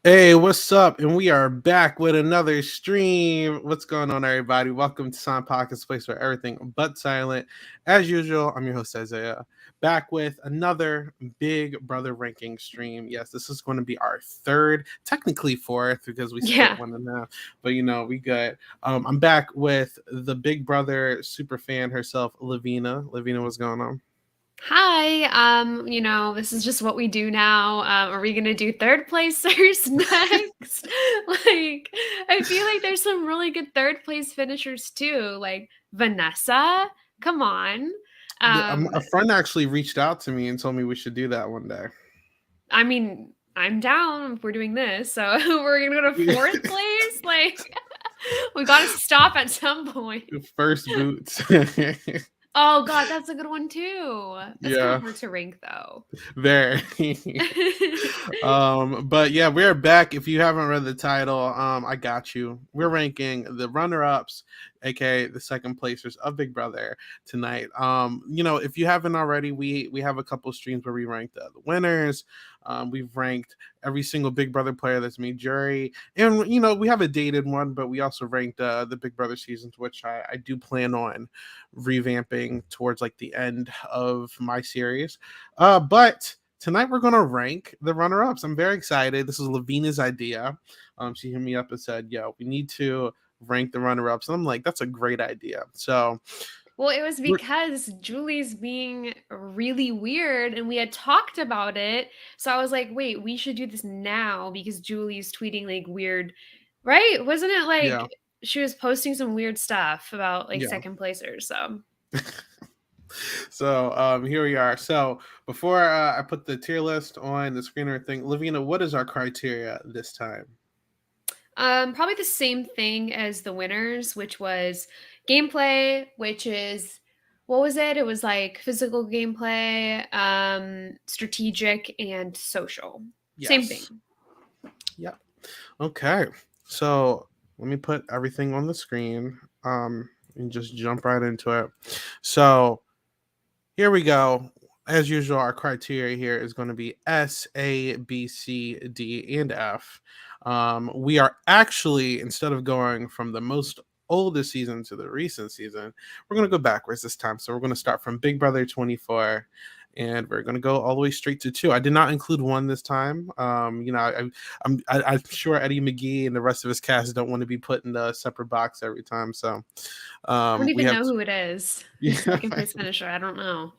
Hey, what's up? And we are back with another stream. What's going on, everybody? Welcome to Silent Pockets, place where everything but silent. As usual, I'm your host, Isaiah, back with another Big Brother ranking stream. Yes, this is going to be our third, technically fourth, because we skipped Yeah. one and a half, but we good. I'm back with the Big Brother super fan herself, Lovina. Lovina, what's going on? Hi. This is just what we do now. Are we gonna do third placers next? I feel like there's some really good third place finishers too. Like Vanessa. Come on. Um, A friend actually reached out to me and told me we should do that one day. I mean, I'm down if we're doing this. So we're gonna go to fourth place. We gotta stop at some point. First boots. Oh God, that's a good one too. That's kind of Yeah, hard to rank though. there. But yeah, we're back. If you haven't read the title, I got you. We're ranking the runner-ups, aka the second placers of Big Brother tonight. If you haven't already, we have a couple streams where we rank the winners. We've ranked every single Big Brother player that's made jury, and we have a dated one, but we also ranked the Big Brother seasons, which I do plan on revamping towards like the end of my series. But tonight we're gonna rank the runner-ups. I'm very excited. This is Lavina's idea. She hit me up and said, "Yo, we need to rank the runner-ups." And I'm like, "That's a great idea." So Well, it was we're because Julie's being really weird and we had talked about it. So I was like, wait, we should do this now because Julie's tweeting like weird, right? Wasn't it yeah, like she was posting some weird stuff about like yeah. second placers? So, So here we are. So before I put the tier list on the screener thing, Lavina, what is our criteria this time? probably the same thing as the winners, which was gameplay, which is what was it? It was like physical gameplay, strategic, and social. Same thing. Yes. Yeah. Okay. So let me put everything on the screen. And just jump right into it. So here we go. As usual, our criteria here is going to be S, A, B, C, D, and F. We are actually, instead of going from the most oldest season to the recent season, we're going to go backwards this time. So we're going to start from Big Brother 24 and we're going to go all the way straight to two. I did not include one this time. I'm sure Eddie McGee and the rest of his cast don't want to be put in a separate box every time. So I don't we even have, know who it is. Who's yeah. second place finisher? I don't know.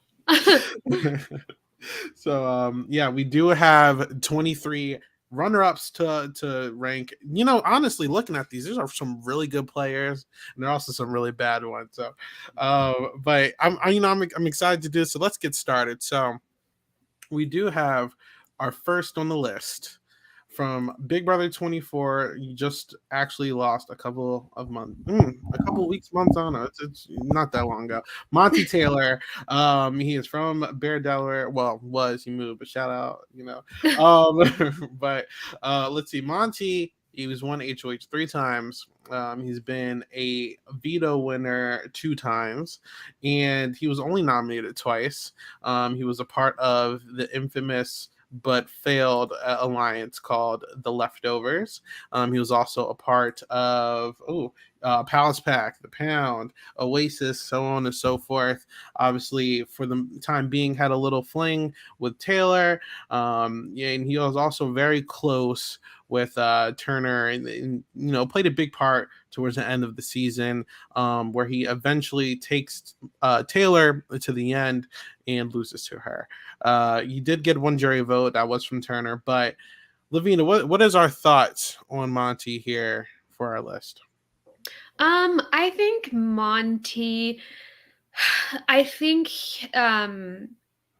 So yeah, we do have 23 runner-ups to rank. Honestly, looking at these are some really good players and there are also some really bad ones. So but I'm excited to do this. So let's get started. So we do have our first on the list from Big Brother 24. You just actually lost a couple of months, a couple of weeks, months on. It's not that long ago. Monty Taylor. He is from Bear, Delaware. Well, he moved, but shout out. But let's see, Monty. He was won HOH 3 times. He's been a veto winner 2 times, and he was only nominated twice. He was a part of the infamous but failed alliance called the Leftovers. He was also a part of Palace Pack, the Pound, Oasis, so on and so forth. Obviously, for the time being, had a little fling with Taylor. Yeah, and he was also very close with Turner, and played a big part towards the end of the season, where he eventually takes Taylor to the end and loses to her. You did get one jury vote that was from Turner, but Lavina, what is our thoughts on Monty here for our list? I think Monty. I think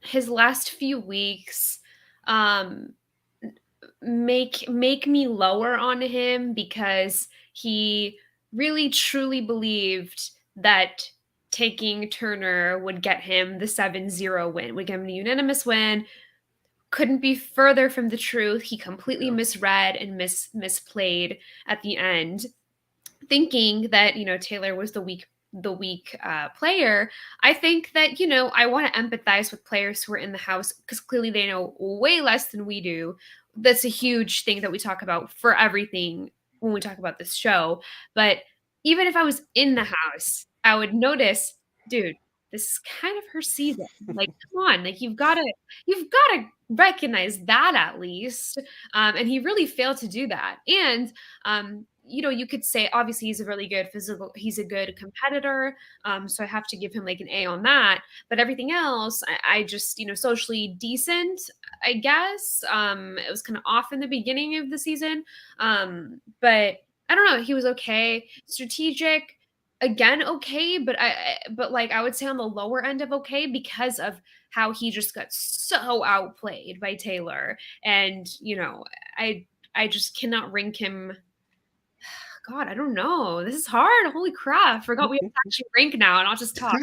his last few weeks um make me lower on him because he really truly believed that taking Turner would get him the 7-0 win, would get him a unanimous win. Couldn't be further from the truth. He completely Yeah. misread and misplayed at the end, thinking that Taylor was the weak player. I think that I want to empathize with players who are in the house because clearly they know way less than we do. that's a huge thing that we talk about for everything when we talk about this show. But even if I was in the house, I would notice, dude, this is kind of her season. Like, come on, like you've got to recognize that at least. And he really failed to do that. And you could say obviously he's a really good he's a good competitor. So I have to give him like an A on that. But everything else, I just, socially decent, I guess. It was kind of off in the beginning of the season. But I don't know. He was okay. Strategic, again, okay. But I would say on the lower end of okay because of how he just got so outplayed by Taylor. And, I just cannot rank him. God, I don't know. This is hard. Holy crap. I forgot we have to actually rank now and I'll just talk.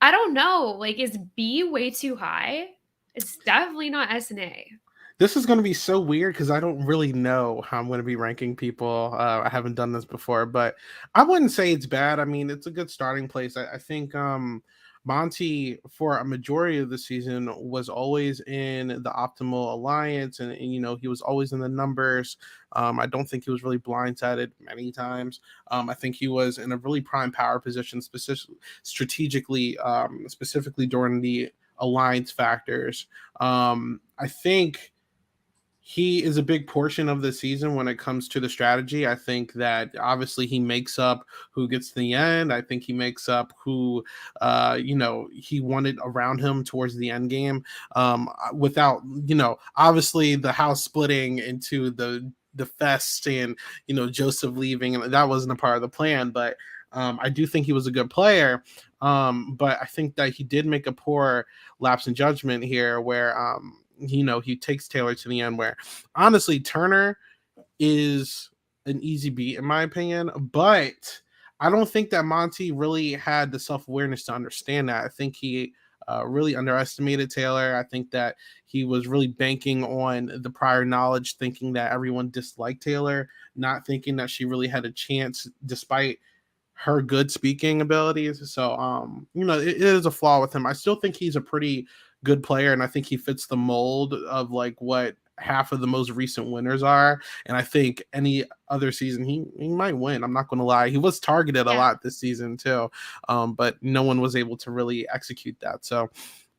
I don't know. Like, is B way too high? It's definitely not S and A. This is going to be so weird because I don't really know how I'm going to be ranking people. I haven't done this before, but I wouldn't say it's bad. I mean, it's a good starting place. I think Monty, for a majority of the season, was always in the optimal alliance, and he was always in the numbers. I don't think he was really blindsided many times. I think he was in a really prime power position, strategically, specifically during the alliance factors. I think he is a big portion of the season when it comes to the strategy. I think that obviously he makes up who gets to the end. I think he makes up who, he wanted around him towards the end game. Without, obviously the house splitting into the fest and, Joseph leaving, and that wasn't a part of the plan, but I do think he was a good player. But I think that he did make a poor lapse in judgment here where, he takes Taylor to the end, where honestly Turner is an easy beat in my opinion, but I don't think that Monty really had the self-awareness to understand that. I think he really underestimated Taylor. I think that he was really banking on the prior knowledge, thinking that everyone disliked Taylor, not thinking that she really had a chance despite her good speaking abilities. So, it is a flaw with him. I still think he's a pretty good player, and I think he fits the mold of like what half of the most recent winners are. And I think any other season he might win. I'm not going to lie. He was targeted a lot this season too, but no one was able to really execute that. So,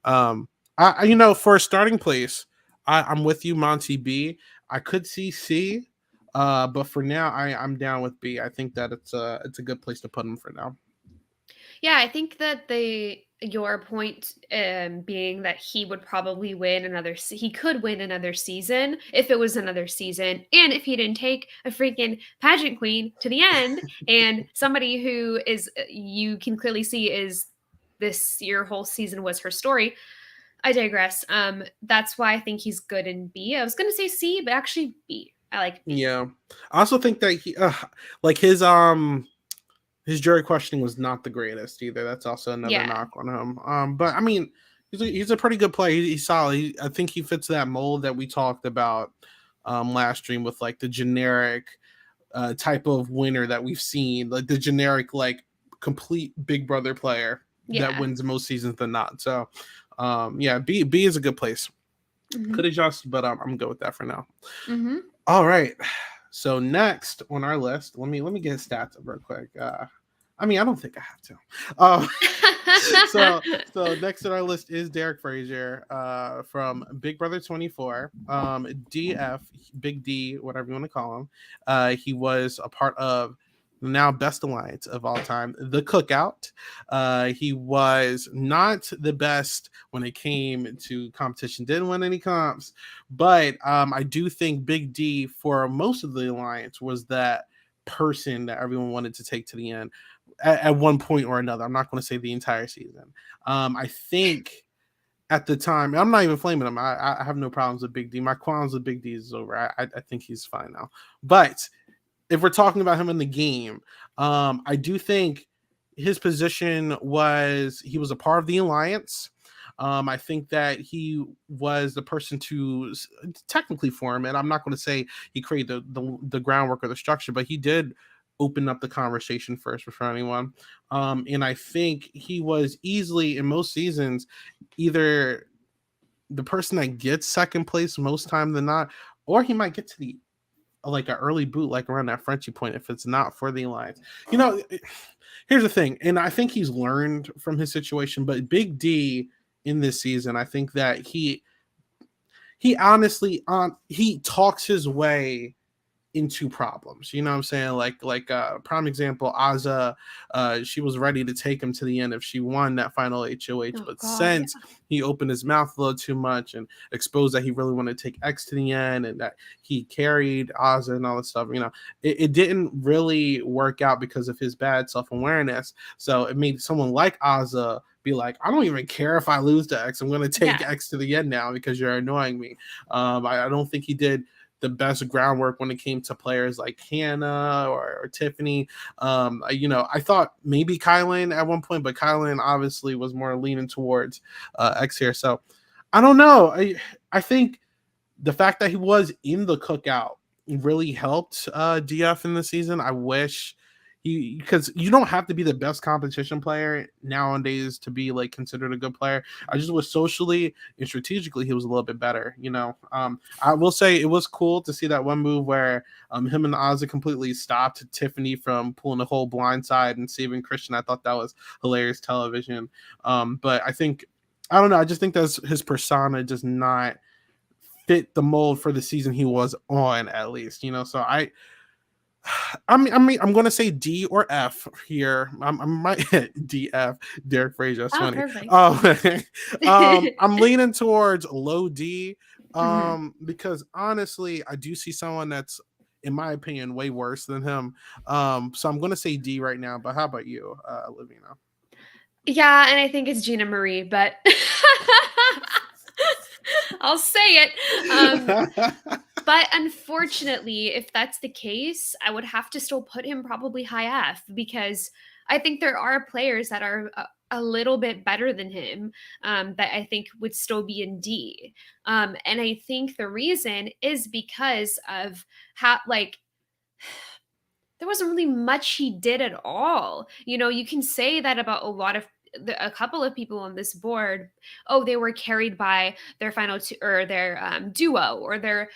I for a starting place, I'm with you, Monty B. I could see C. But for now, I'm down with B. I think that it's a good place to put him for now. Yeah, I think that your point being that he would probably win he could win another season if it was another season, and if he didn't take a freaking pageant queen to the end and somebody who is you can clearly see is your whole season was her story. I digress. That's why I think he's good in B. I was going to say C, but actually B. I like B. Yeah, I also think that he like his jury questioning was not the greatest either. That's also another knock on him. But I mean, he's a pretty good player. He's solid. I think he fits that mold that we talked about last stream with like the generic type of winner that we've seen, like the generic like complete Big Brother player that wins most seasons than not. So B is a good place. Mm-hmm. Could adjust, but I'm good with that for now. Mm-hmm. All right. So next on our list, let me get his stats up real quick. I don't think I have to. So next on our list is Derek Frazier from Big Brother 24, DF, Big D, whatever you want to call him. He was a part of the now best alliance of all time, the Cookout. He was not the best when it came to competition, didn't win any comps, but I do think Big D for most of the alliance was that person that everyone wanted to take to the end at one point or another. I'm not going to say the entire season. I think at the time, I'm not even flaming him. I have no problems with Big D. My qualms with Big D is over. I think he's fine now. But if we're talking about him in the game, I do think his position he was a part of the alliance. I think that he was the person to technically form it. I'm not going to say he created the groundwork or the structure, but he did open up the conversation first for anyone. And I think he was easily in most seasons either the person that gets second place most time than not, or he might get to the like an early boot, like around that Frenchie point, if it's not for the Alliance. Here's the thing, and I think he's learned from his situation, but Big D in this season, I think that he honestly he talks his way into problems. You know what I'm saying? Like prime example, Azza, she was ready to take him to the end if she won that final HOH, but since he opened his mouth a little too much and exposed that he really wanted to take X to the end and that he carried Azza and all this stuff, it didn't really work out because of his bad self-awareness. So it made someone like Azza be like, I don't even care if I lose to X. I'm going to take X to the end now because you're annoying me. I don't think he did the best groundwork when it came to players like Hannah or Tiffany. I thought maybe Kylan at one point, but Kylan obviously was more leaning towards X here. So I don't know. I think the fact that he was in the cookout really helped DF in the season. I wish because you don't have to be the best competition player nowadays to be like considered a good player. I just was socially and strategically he was a little bit better. I will say it was cool to see that one move where him and Ozzy completely stopped Tiffany from pulling the whole blind side and saving Christian. I thought that was hilarious television. But I don't know. I just think that his persona does not fit the mold for the season he was on, at least. So I'm going to say D or F here. I might DF, Derek Frazier. That's funny. I'm leaning towards low D because honestly, I do see someone that's, in my opinion, way worse than him. So I'm going to say D right now. But how about you, Lovina? Yeah, and I think it's Gina Marie, but I'll say it. But unfortunately, if that's the case, I would have to still put him probably high F because I think there are players that are a little bit better than him that I think would still be in D. And I think the reason is because of how, there wasn't really much he did at all. You can say that about a couple of people on this board. Oh, they were carried by their final two or their duo or their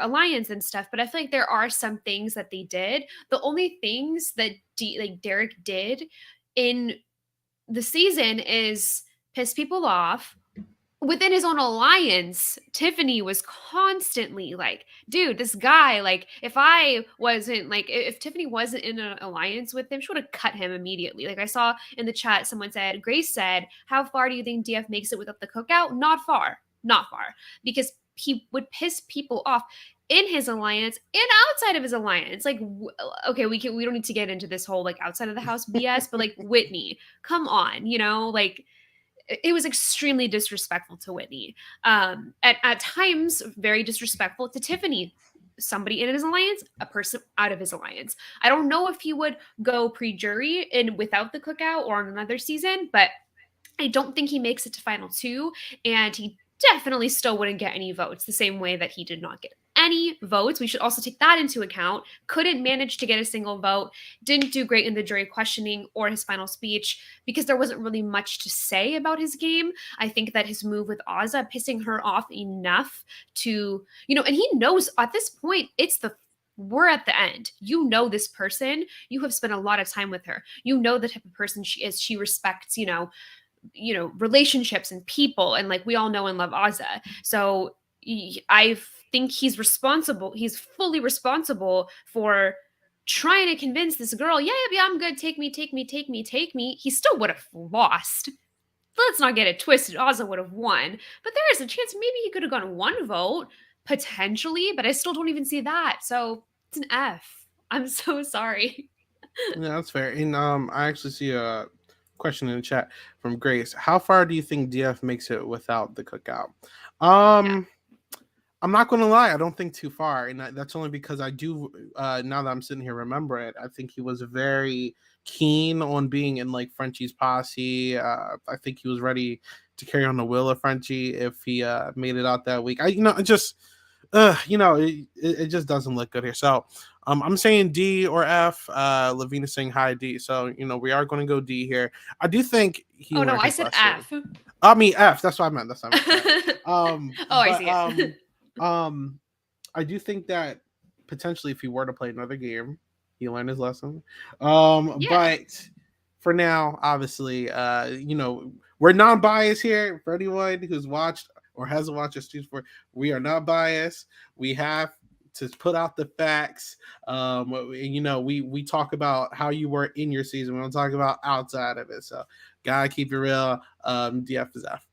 alliance and stuff. But I feel like there are some things that they did. The only things that Derek did in the season is piss people off. Within his own alliance, Tiffany was constantly like, dude, this guy, if Tiffany wasn't in an alliance with him, she would have cut him immediately. I saw in the chat, someone said, Grace said, how far do you think DF makes it without the cookout? Not far, because he would piss people off in his alliance and outside of his alliance. Okay, we don't need to get into this whole outside of the house BS, but Whitney, come on, it was extremely disrespectful to Whitney. At times, very disrespectful to Tiffany, somebody in his alliance, a person out of his alliance. I don't know if he would go pre-jury and without the cookout or on another season, but I don't think he makes it to final two, and he definitely still wouldn't get any votes the same way that he did not get any votes. We should also take that into account. Couldn't manage to get a single vote, didn't do great in the jury questioning or his final speech because there wasn't really much to say about his game. I think that his move with Azza pissing her off enough to, and he knows at this point, we're at the end. This person, you have spent a lot of time with her. The type of person she is. She respects, relationships and people. And we all know and love Azza. So I think he's fully responsible for trying to convince this girl, yeah, I'm good. Take me. He still would have lost. Let's not get it twisted. Azza would have won, but there is a chance maybe he could have gotten one vote potentially, but I still don't even see that. So it's an F. I'm so sorry. Yeah, that's fair. And I actually see a question in the chat from Grace. How far do you think DF makes it without the cookout? I'm not going to lie. I don't think too far. And that's only because I do, now that I'm sitting here, remember it. I think he was very keen on being in Frenchie's posse. I think he was ready to carry on the will of Frenchie if he made it out that week. It just doesn't look good here. So I'm saying D or F. Lovina saying hi D. So we are going to go D here. I do think he Oh no, learned I his said lesson. F. I mean F. That's what I meant. That's what I meant. Sorry. Oh, I But see it. um, I do think that potentially if he were to play another game, he learned his lesson. Yeah. But for now, obviously, we're non-biased here. For anyone who's watched or hasn't watched us choose for, we are not biased. We have to put out the facts. We talk about how you were in your season. We don't talk about outside of it. So gotta keep it real. DF is F.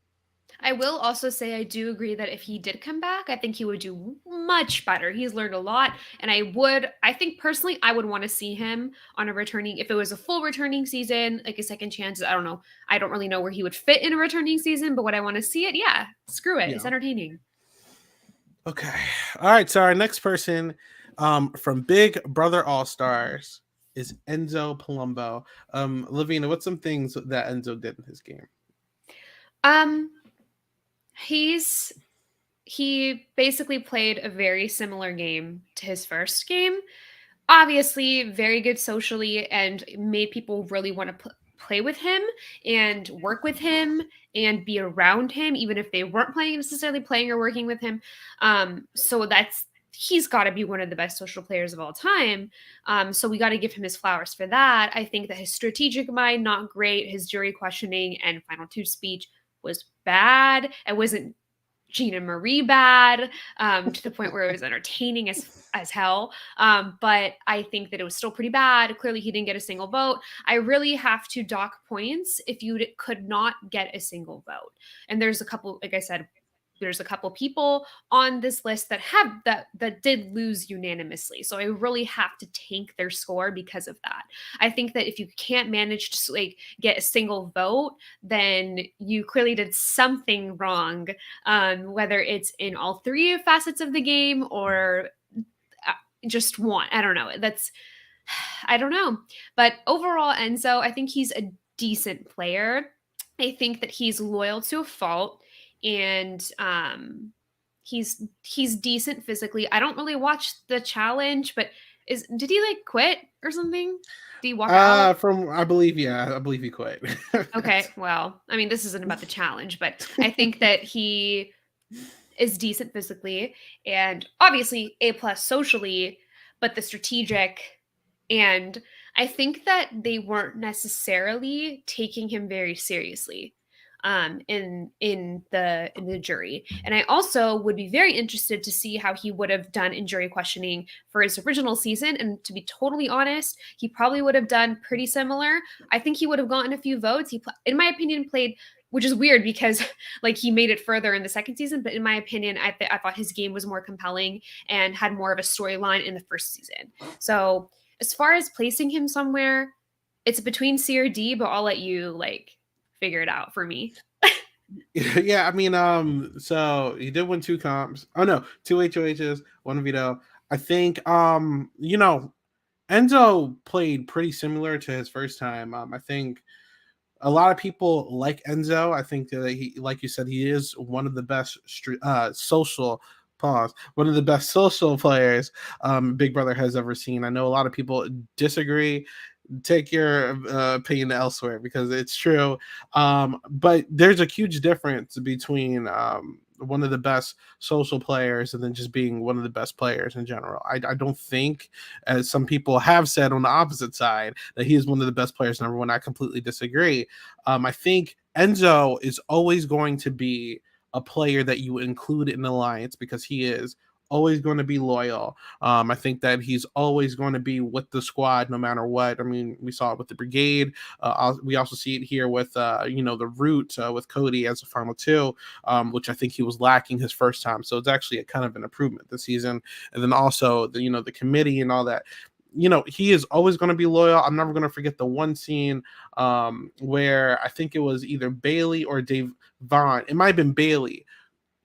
I will also say I do agree that if he did come back, I think he would do much better. He's learned a lot, and I think personally, I would want to see him on a returning, if it was a full returning season, like a second chance. I don't know. I don't really know where he would fit in a returning season, but would I want to see it? Yeah, screw it. It's Yeah. entertaining. Okay. All right. So our next person from Big Brother All Stars is Enzo Palumbo. Lavina, what's some things that Enzo did in his game? He basically played a very similar game to his first game. Obviously, very good socially and made people really want to play with him and work with him and be around him, even if they weren't necessarily playing or working with him. So he's got to be one of the best social players of all time. So we got to give him his flowers for that. I think that his strategic mind, not great. His jury questioning and final two speech was bad. It wasn't Gina Marie bad, to the point where it was entertaining as hell. But I think that it was still pretty bad. Clearly, he didn't get a single vote. I really have to dock points if you could not get a single vote. And there's a couple, like I said, there's a couple people on this list that did lose unanimously. So I really have to tank their score because of that. I think that if you can't manage to get a single vote, then you clearly did something wrong, whether it's in all three facets of the game or just one. I don't know. I don't know. But overall, Enzo, I think he's a decent player. I think that he's loyal to a fault, and he's decent physically. I don't really watch the challenge, but did he quit or something? Did he walk out? I believe he quit. Okay, well, I mean, this isn't about the challenge, but I think that he is decent physically and obviously A+ socially, but the strategic, and I think that they weren't necessarily taking him very seriously in the jury. And I also would be very interested to see how he would have done in jury questioning for his original season. And to be totally honest, he probably would have done pretty similar. I think he would have gotten a few votes. He, in my opinion, played, which is weird because he made it further in the second season. But in my opinion, I thought his game was more compelling and had more of a storyline in the first season. So as far as placing him somewhere, it's between C or D, but I'll let you figure it out for me. Yeah, I mean, so he did win 2 comps. Oh no, 2 HOHs, 1 veto. I think, Enzo played pretty similar to his first time. I think a lot of people like Enzo. I think that he, like you said, he is one of the best one of the best social players Big Brother has ever seen. I know a lot of people disagree. Take your opinion elsewhere because it's true. But there's a huge difference between one of the best social players and then just being one of the best players in general. I don't think, as some people have said on the opposite side, that he is one of the best players. Number one, I completely disagree. I think Enzo is always going to be a player that you include in the alliance because he is always going to be loyal. I think that he's always going to be with the squad no matter what. I mean, we saw it with the brigade. We also see it here with the root with Cody as a final 2, which I think he was lacking his first time. So it's actually a kind of an improvement this season. And then also the committee and all that. He is always going to be loyal. I'm never going to forget the one scene where I think it was either Bailey or Dave Vaughn. It might have been Bailey.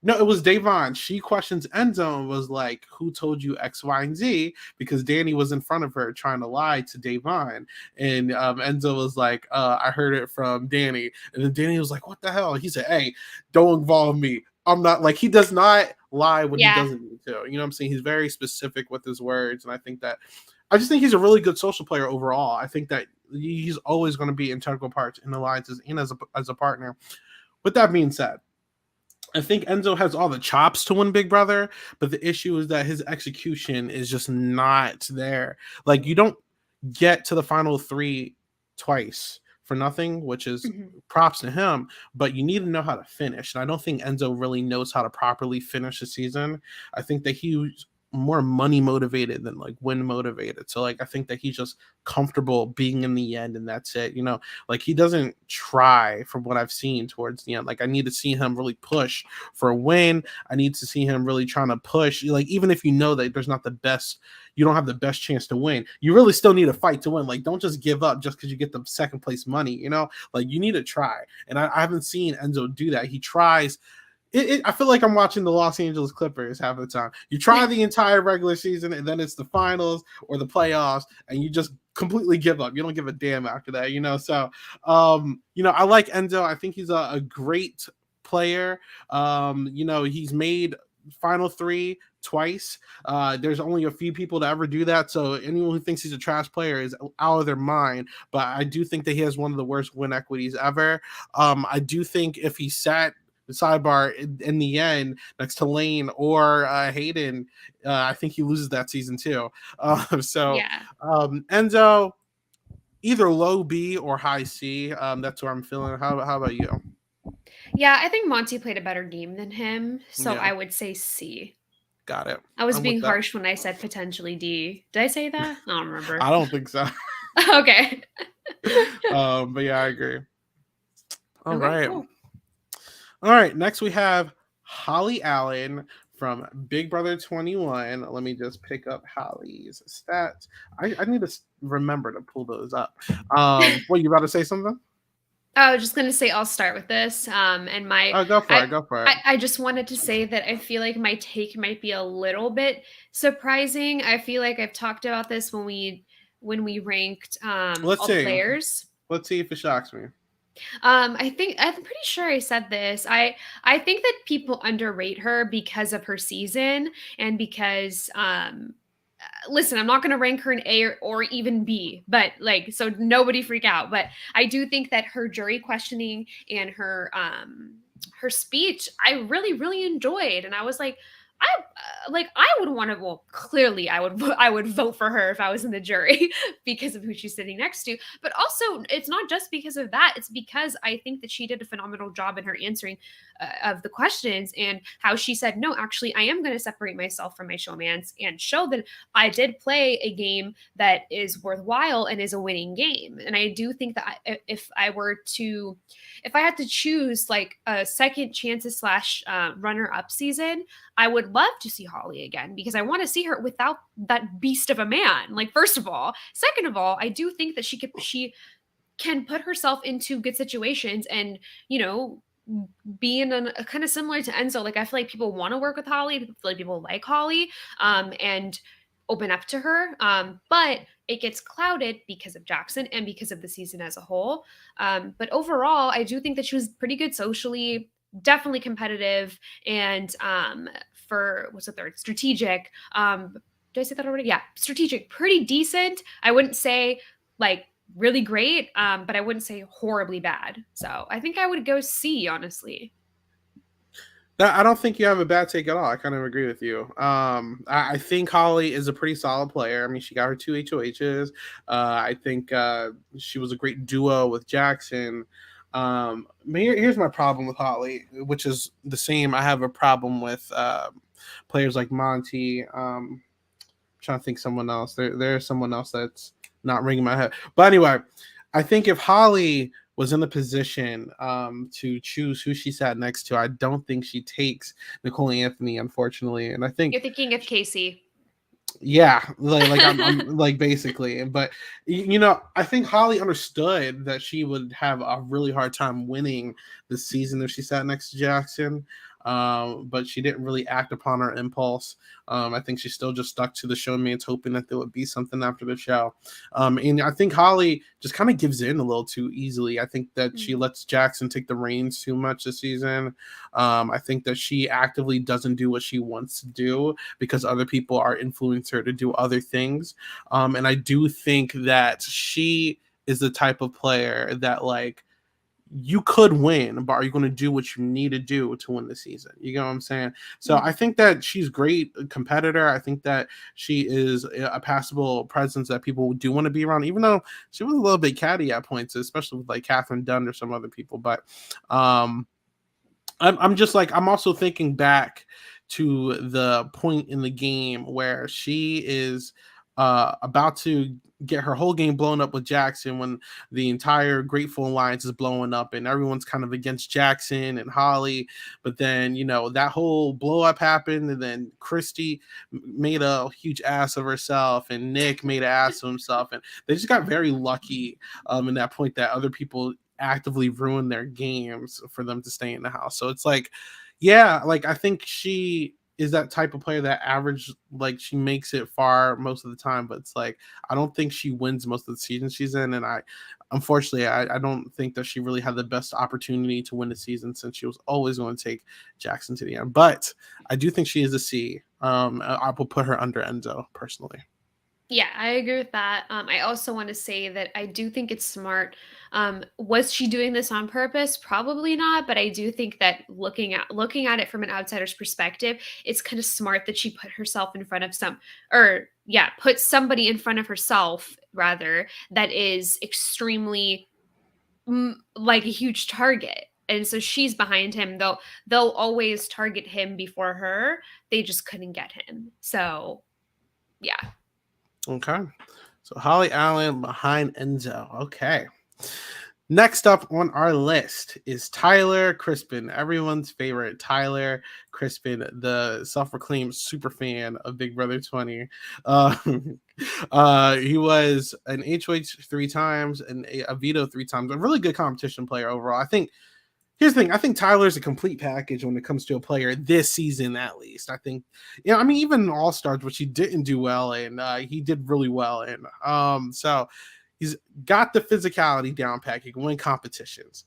No, it was Davon. She questions Enzo and was like, who told you X, Y, and Z? Because Danny was in front of her trying to lie to Davon. And Enzo was like, I heard it from Danny. And then Danny was like, what the hell? He said, hey, don't involve me. I'm not like he does not lie when he Yeah. doesn't need to. You know what I'm saying? He's very specific with his words, and I just think he's a really good social player overall. I think that he's always going to be integral parts in alliances and as a partner. With that being said, I think Enzo has all the chops to win Big Brother, but the issue is that his execution is just not there. Like, you don't get to the final three twice for nothing, which is props to him, but you need to know how to finish. And I don't think Enzo really knows how to properly finish a season. I think that he's more money motivated than like win motivated. So like I think that he's just comfortable being in the end and that's it. You know, like he doesn't try from what I've seen towards the end. Like I need to see him really push for a win. I need to see him really trying to push. Like even if you know that there's not the best, you don't have the best chance to win, you really still need a fight to win. Like don't just give up just because you get the second place money, you know, like you need to try. And I haven't seen Enzo do that. He tries. I feel like I'm watching the Los Angeles Clippers half the time. You try the entire regular season, and then it's the finals or the playoffs, and you just completely give up. You don't give a damn after that, you know? So, you know, I like Enzo. I think he's a great player. You know, he's made Final Three twice. There's only a few people to ever do that. So anyone who thinks he's a trash player is out of their mind. But I do think that he has one of the worst win equities ever. I do think if he sat sidebar in the end next to Lane or Hayden, I think he loses that season too. Enzo, either low B or high C. That's where I'm feeling. How about you? Yeah, I think Monty played a better game than him, so I would say C. Got it. I was being harsh when I said potentially D. Did I say that? I don't remember. I don't think so. Okay. But yeah, I agree. All right. Cool. All right, next we have Holly Allen from Big Brother 21. Let me just pick up Holly's stats. I need to remember to pull those up. What, you about to say something? I was just going to say I'll start with this. And my go for it. I just wanted to say that I feel like my take might be a little bit surprising. I feel like I've talked about this when we ranked players. Let's see if it shocks me. I'm pretty sure I said this. I think that people underrate her because of her season and because listen, I'm not going to rank her an A or even B, but like, so nobody freak out. But I do think that her jury questioning and her speech, I really, really enjoyed. And I was like, I would want to, well, clearly I would vote for her if I was in the jury because of who she's sitting next to. But also it's not just because of that. It's because I think that she did a phenomenal job in her answering of the questions and how she said, no, actually, I am going to separate myself from my showmans and show that I did play a game that is worthwhile and is a winning game. And I do think that if I had to choose like a second chances / runner up season, I would love to see Holly again because I want to see her without that beast of a man. Like, first of all, second of all, I do think that she can put herself into good situations and, you know, be in a kind of similar to Enzo. Like, I feel like people want to work with Holly. I feel like people like Holly and open up to her. But it gets clouded because of Jackson and because of the season as a whole. But overall, I do think that she was pretty good socially, definitely competitive, and for what's the third? Strategic. Did I say that already? Yeah, strategic, pretty decent. I wouldn't say like really great, but I wouldn't say horribly bad. So I think I would go C, honestly. I don't think you have a bad take at all. I kind of agree with you. I think Holly is a pretty solid player. I mean, she got her 2 HOHs. I think she was a great duo with Jackson. Here's my problem with Holly, which is the same. I have a problem with players like Monty. I'm trying to think someone else. There's someone else that's not ringing my head. But anyway, I think if Holly was in the position to choose who she sat next to, I don't think she takes Nicole Anthony, unfortunately. And I think you're thinking of Casey. Yeah, I'm like basically, but you know, I think Holly understood that she would have a really hard time winning this season if she sat next to Jackson. but she didn't really act upon her impulse. I think she still just stuck to the showmates, hoping that there would be something after the show. And I think Holly just kind of gives in a little too easily. I think that she lets Jackson take the reins too much this season. I think that she actively doesn't do what she wants to do because other people are influencing her to do other things. And I do think that she is the type of player that, like, you could win, but are you going to do what you need to do to win the season? You know what I'm saying? So I think that she's great competitor. I think that she is a passable presence that people do want to be around, even though she was a little bit catty at points, especially with like Catherine Dunn or some other people. But I'm just like, I'm also thinking back to the point in the game where she is about to get her whole game blown up with Jackson when the entire Grateful Alliance is blowing up and everyone's kind of against Jackson and Holly. But then, you know, that whole blow up happened, and then Christy made a huge ass of herself and Nick made an ass of himself. And they just got very lucky in that point that other people actively ruin their games for them to stay in the house. So it's like, yeah, like I think she is that type of player that average, like she makes it far most of the time, but it's like I don't think she wins most of the season she's in. And unfortunately I don't think that she really had the best opportunity to win the season, since she was always going to take Jackson to the end. But I do think she is a C. I will put her under Enzo personally. Yeah, I agree with that. I also want to say that I do think it's smart. Was she doing this on purpose? Probably not, but I do think that looking at it from an outsider's perspective, it's kind of smart that she put herself in front of put somebody in front of herself rather that is extremely like a huge target. And so she's behind him. They'll always target him before her. They just couldn't get him. So, yeah. Okay. So Holly Allen behind Enzo. Okay. Next up on our list is Tyler Crispin, everyone's favorite Tyler Crispin, the self-proclaimed super fan of Big Brother 20. He was an HOH 3 times and a veto 3 times. A really good competition player overall. I think here's the thing. I think Tyler's a complete package when it comes to a player this season, at least. I think, you know, I mean, even All Stars, which he didn't do well in, he did really well in. So he's got the physicality down pat. He can win competitions.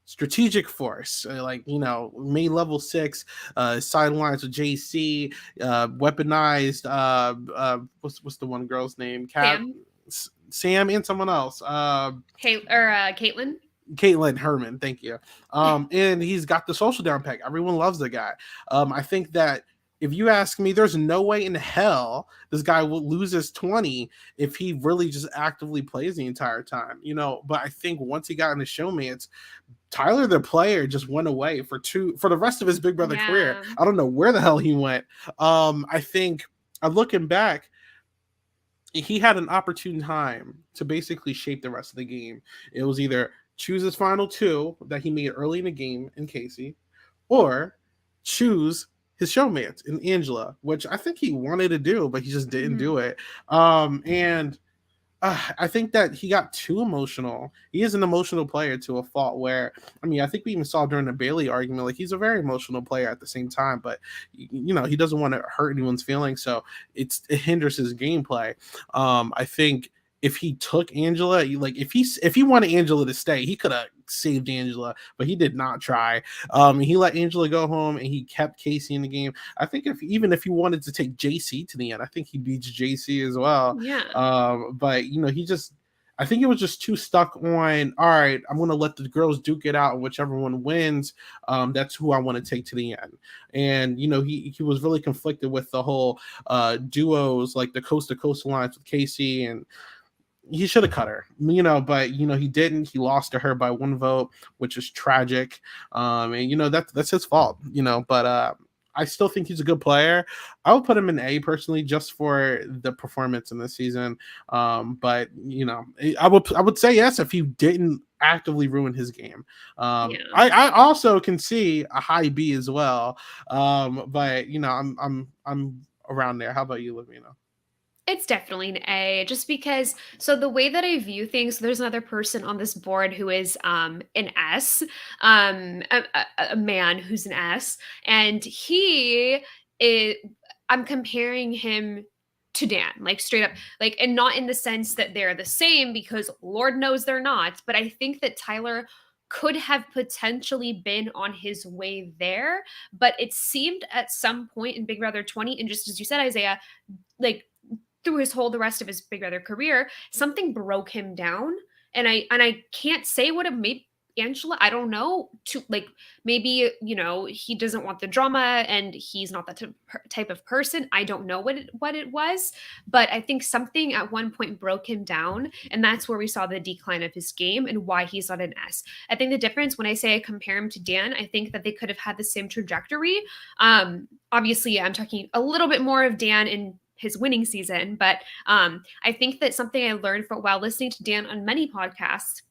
Strategic force, like, you know, made level 6, sidelines with JC, weaponized. What's the one girl's name? Sam and someone else. Caitlin. Caitlin Herman, thank you. And he's got the social down pack. Everyone loves the guy. I think that if you ask me, there's no way in hell this guy will lose his 20 if he really just actively plays the entire time, you know. But I think once he got in the showmates, Tyler the player just went away for the rest of his Big Brother career. I don't know where the hell he went. I think looking back, he had an opportune time to basically shape the rest of the game. It was either choose his final 2 that he made early in the game in Casey, or choose his showmates in Angela, which I think he wanted to do, but he just didn't do it. And I think that he got too emotional. He is an emotional player to a fault where, I mean, I think we even saw during the Bailey argument, like he's a very emotional player at the same time, but you know, he doesn't want to hurt anyone's feelings. So it hinders his gameplay. I think if he took Angela, like if he wanted Angela to stay, he could have saved Angela, but he did not try. He let Angela go home and he kept Casey in the game. I think if he wanted to take JC to the end, I think he beats JC as well. Yeah. But you know, I think it was just too stuck on, all right, I'm going to let the girls duke it out, and whichever one wins, that's who I want to take to the end. And, you know, he was really conflicted with the whole duos, like the Coast to Coast Alliance with Casey, and he should have cut her, you know, but, you know, he didn't. He lost to her by 1 vote, which is tragic. And, you know, that's his fault, you know, but I still think he's a good player. I would put him in A personally, just for the performance in this season. But, you know, I would say yes if he didn't actively ruin his game. I also can see a high B as well. But, you know, I'm around there. How about you, Lovina? It's definitely an A, just because so the way that I view things, there's another person on this board who is an S, a man who's an S, and he is I'm comparing him to Dan, like straight up, like, and not in the sense that they're the same, because Lord knows they're not, but I think that Tyler could have potentially been on his way there, but it seemed at some point in Big Brother 20, and just as you said, Isaiah, like through the rest of his Big Brother career, something broke him down. And I can't say what it made Angela. I don't know. To like maybe he doesn't want the drama and he's not that type of person. I don't know what it was, but I think something at one point broke him down, and that's where we saw the decline of his game and why he's not an S. I think the difference when I say I compare him to Dan, I think that they could have had the same trajectory. Obviously, I'm talking a little bit more of Dan in his winning season. But I think that something I learned while listening to Dan on many podcasts,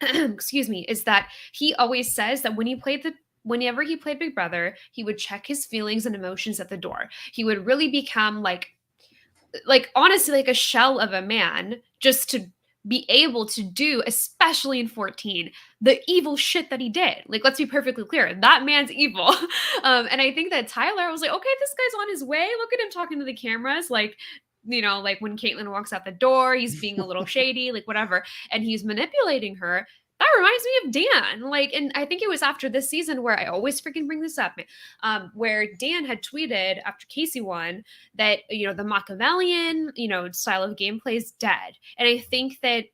excuse me, is that he always says that whenever he played Big Brother, he would check his feelings and emotions at the door. He would really become like honestly like a shell of a man, just to be able to do, especially in 14, the evil shit that he did. Like, let's be perfectly clear, that man's evil. And I think that Tyler was like, okay, this guy's on his way. Look at him talking to the cameras, like, like when Caitlyn walks out the door, he's being a little shady, like whatever, and he's manipulating her. That reminds me of Dan. Like, and I think it was after this season where I always freaking bring this up, where Dan had tweeted after Casey won that, the Machiavellian, style of gameplay is dead. And I think that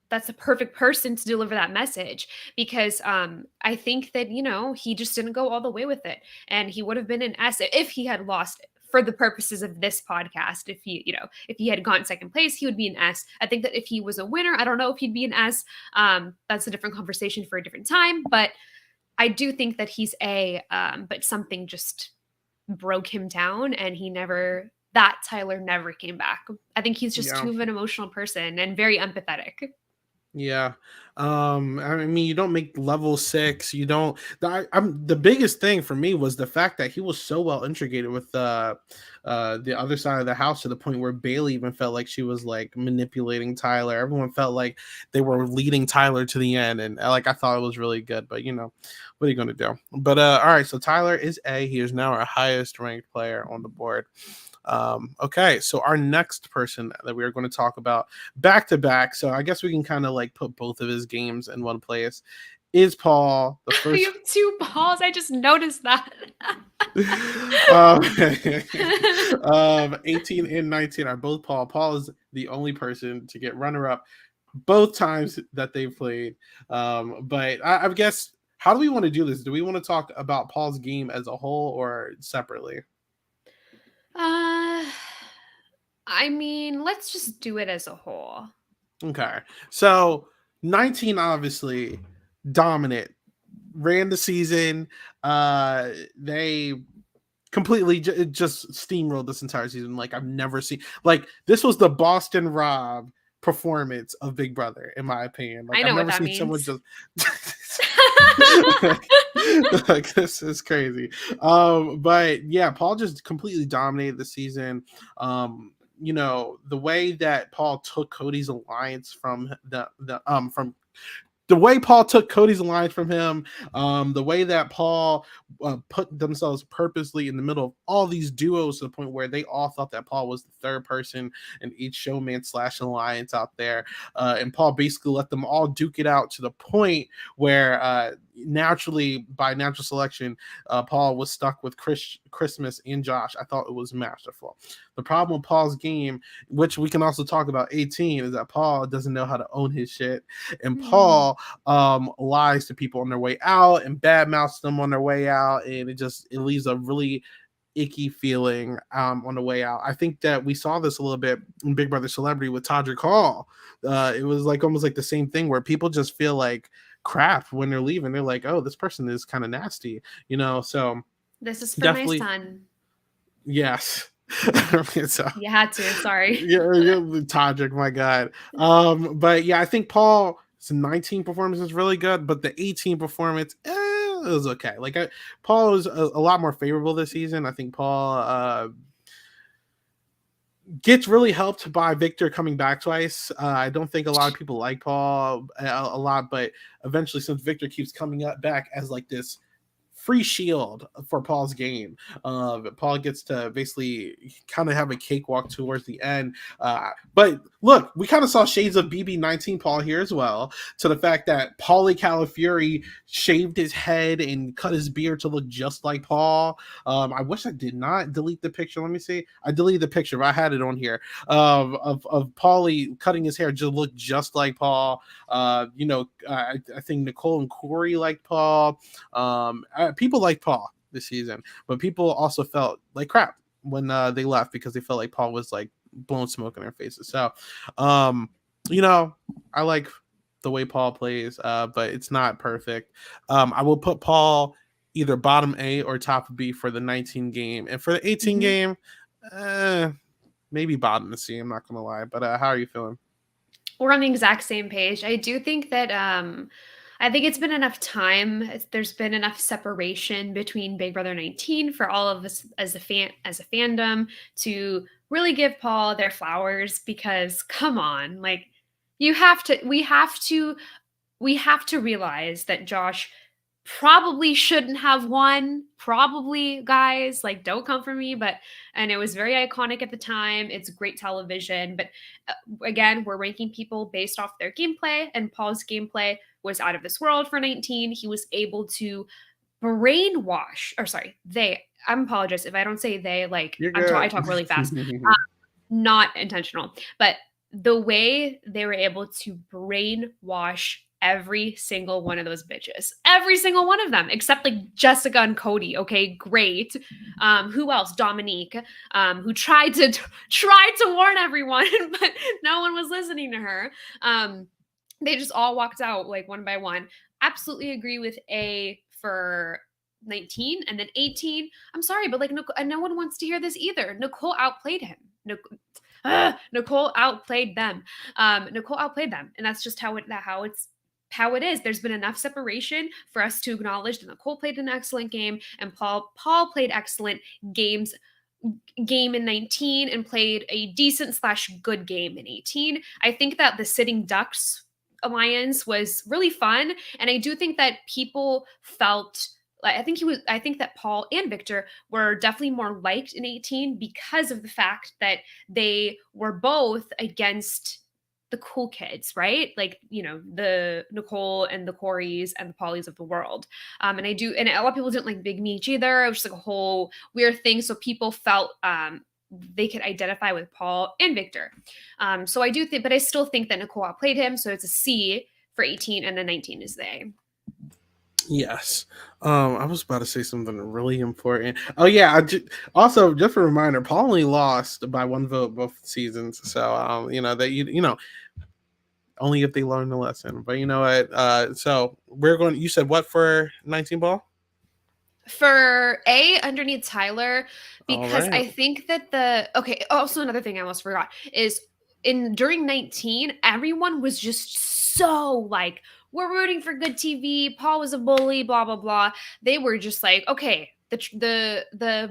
that's the perfect person to deliver that message, because I think that, he just didn't go all the way with it. And he would have been an S if he had lost, for the purposes of this podcast. If he had gotten second place, he would be an S. I think that if he was a winner, I don't know if he'd be an S. That's a different conversation for a different time. But I do think that he's A, but something just broke him down, and Tyler never came back. I think he's just too of an emotional person and very empathetic. Yeah. I mean, you don't make level 6. You don't. The biggest thing for me was the fact that he was so well integrated with the other side of the house, to the point where Bailey even felt like she was like manipulating Tyler. Everyone felt like they were leading Tyler to the end, and like I thought it was really good. But what are you gonna do? But all right, so Tyler is A. He is now our highest ranked player on the board. Okay, so our next person that we are going to talk about back to back, so I guess we can kind of like put both of his games in one place, is Paul. The first. You have two Pauls. I just noticed that. 18 and 19 are both Paul. Paul is the only person to get runner-up both times that they've played. But I guess, how do we want to do this? Do we want to talk about Paul's game as a whole or separately? I mean, let's just do it as a whole. Okay. So 19, obviously dominant, ran the season. They completely just steamrolled this entire season. Like, I've never seen, like, this was the Boston Rob performance of Big Brother, in my opinion. Like, I know I've never what that seen means. someone just like this is crazy. But yeah, Paul just completely dominated the season. The way that Paul took Cody's alliance from the way Paul took Cody's alliance from him, the way that Paul put themselves purposely in the middle of all these duos, to the point where they all thought that Paul was the third person in each showman / alliance out there. And Paul basically let them all duke it out, to the point where naturally, by natural selection, Paul was stuck with Christmas and Josh. I thought it was masterful. The problem with Paul's game, which we can also talk about 18, is that Paul doesn't know how to own his shit. And Paul lies to people on their way out and badmouths them on their way out. And it leaves a really icky feeling on the way out. I think that we saw this a little bit in Big Brother Celebrity with Todrick Hall. It was like almost like the same thing, where people just feel like crap when they're leaving. They're like, oh, this person is kind of nasty, so this is for my son. Yes. So, you had to, sorry. Yeah, Todrick, my God. But yeah, I think Paul's 19 performance is really good, but the 18 performance, it was okay. Like, Paul was a lot more favorable this season. I think Paul gets really helped by Victor coming back twice. I don't think a lot of people like Paul a lot, but eventually, since Victor keeps coming up back as like this free shield for Paul's game, Paul gets to basically kind of have a cakewalk towards the end. But look, we kind of saw shades of BB19 Paul here as well, to the fact that Paulie Calafiori shaved his head and cut his beard to look just like Paul. I wish I did not delete the picture. Let me see. I deleted the picture, but I had it on here of Paulie cutting his hair to look just like Paul. I think Nicole and Corey liked Paul. People like Paul this season, but people also felt like crap when they left because they felt like Paul was like blowing smoke in their faces. So, I like the way Paul plays, but it's not perfect. I will put Paul either bottom A or top B for the 19 game, and for the 18 game, maybe bottom C. I'm not gonna lie, but how are you feeling? We're on the exact same page. I do think that I think it's been enough time. There's been enough separation between Big Brother 19 for all of us as a fandom to really give Paul their flowers, because come on, like we have to realize that Josh probably shouldn't have won. Probably, guys, like, don't come for me, and it was very iconic at the time. It's great television, but again, we're ranking people based off their gameplay, and Paul's gameplay was out of this world for 19. He was able to brainwash, or sorry, they. I apologize if I don't say they. Like, I talk really fast. Not intentional, but the way they were able to brainwash every single one of those bitches, every single one of them, except like Jessica and Cody. Okay, great. Who else? Dominique, who tried to warn everyone, but no one was listening to her. They just all walked out like one by one. Absolutely agree with A for 19, and then 18. I'm sorry, but like no one wants to hear this either. Nicole outplayed him. Nicole outplayed them. Nicole outplayed them, and that's just how it is. There's been enough separation for us to acknowledge that Nicole played an excellent game, and Paul played excellent game in 19 and played a decent / good game in 18. I think that the Sitting Ducks alliance was really fun, and I do think that people felt I think that Paul and Victor were definitely more liked in 18 because of the fact that they were both against the cool kids, right? Like, the Nicole and the Coreys and the Pollys of the world. And a lot of people didn't like Big Meech either. It was just like a whole weird thing. So people felt they could identify with Paul and Victor. So I do think, but I still think that Nicole outplayed him. So it's a C for 18, and then 19 is the A. Yes. I was about to say something really important. Oh yeah. Also, just a reminder, Paul only lost by 1 vote both seasons. So only if they learn the lesson. But you know what? So we're going. You said what for 19 ball? For A, underneath Tyler, because right. I think that also another thing I almost forgot is during 19, everyone was just so like, we're rooting for good TV. Paul was a bully, blah, blah, blah. They were just like, okay, the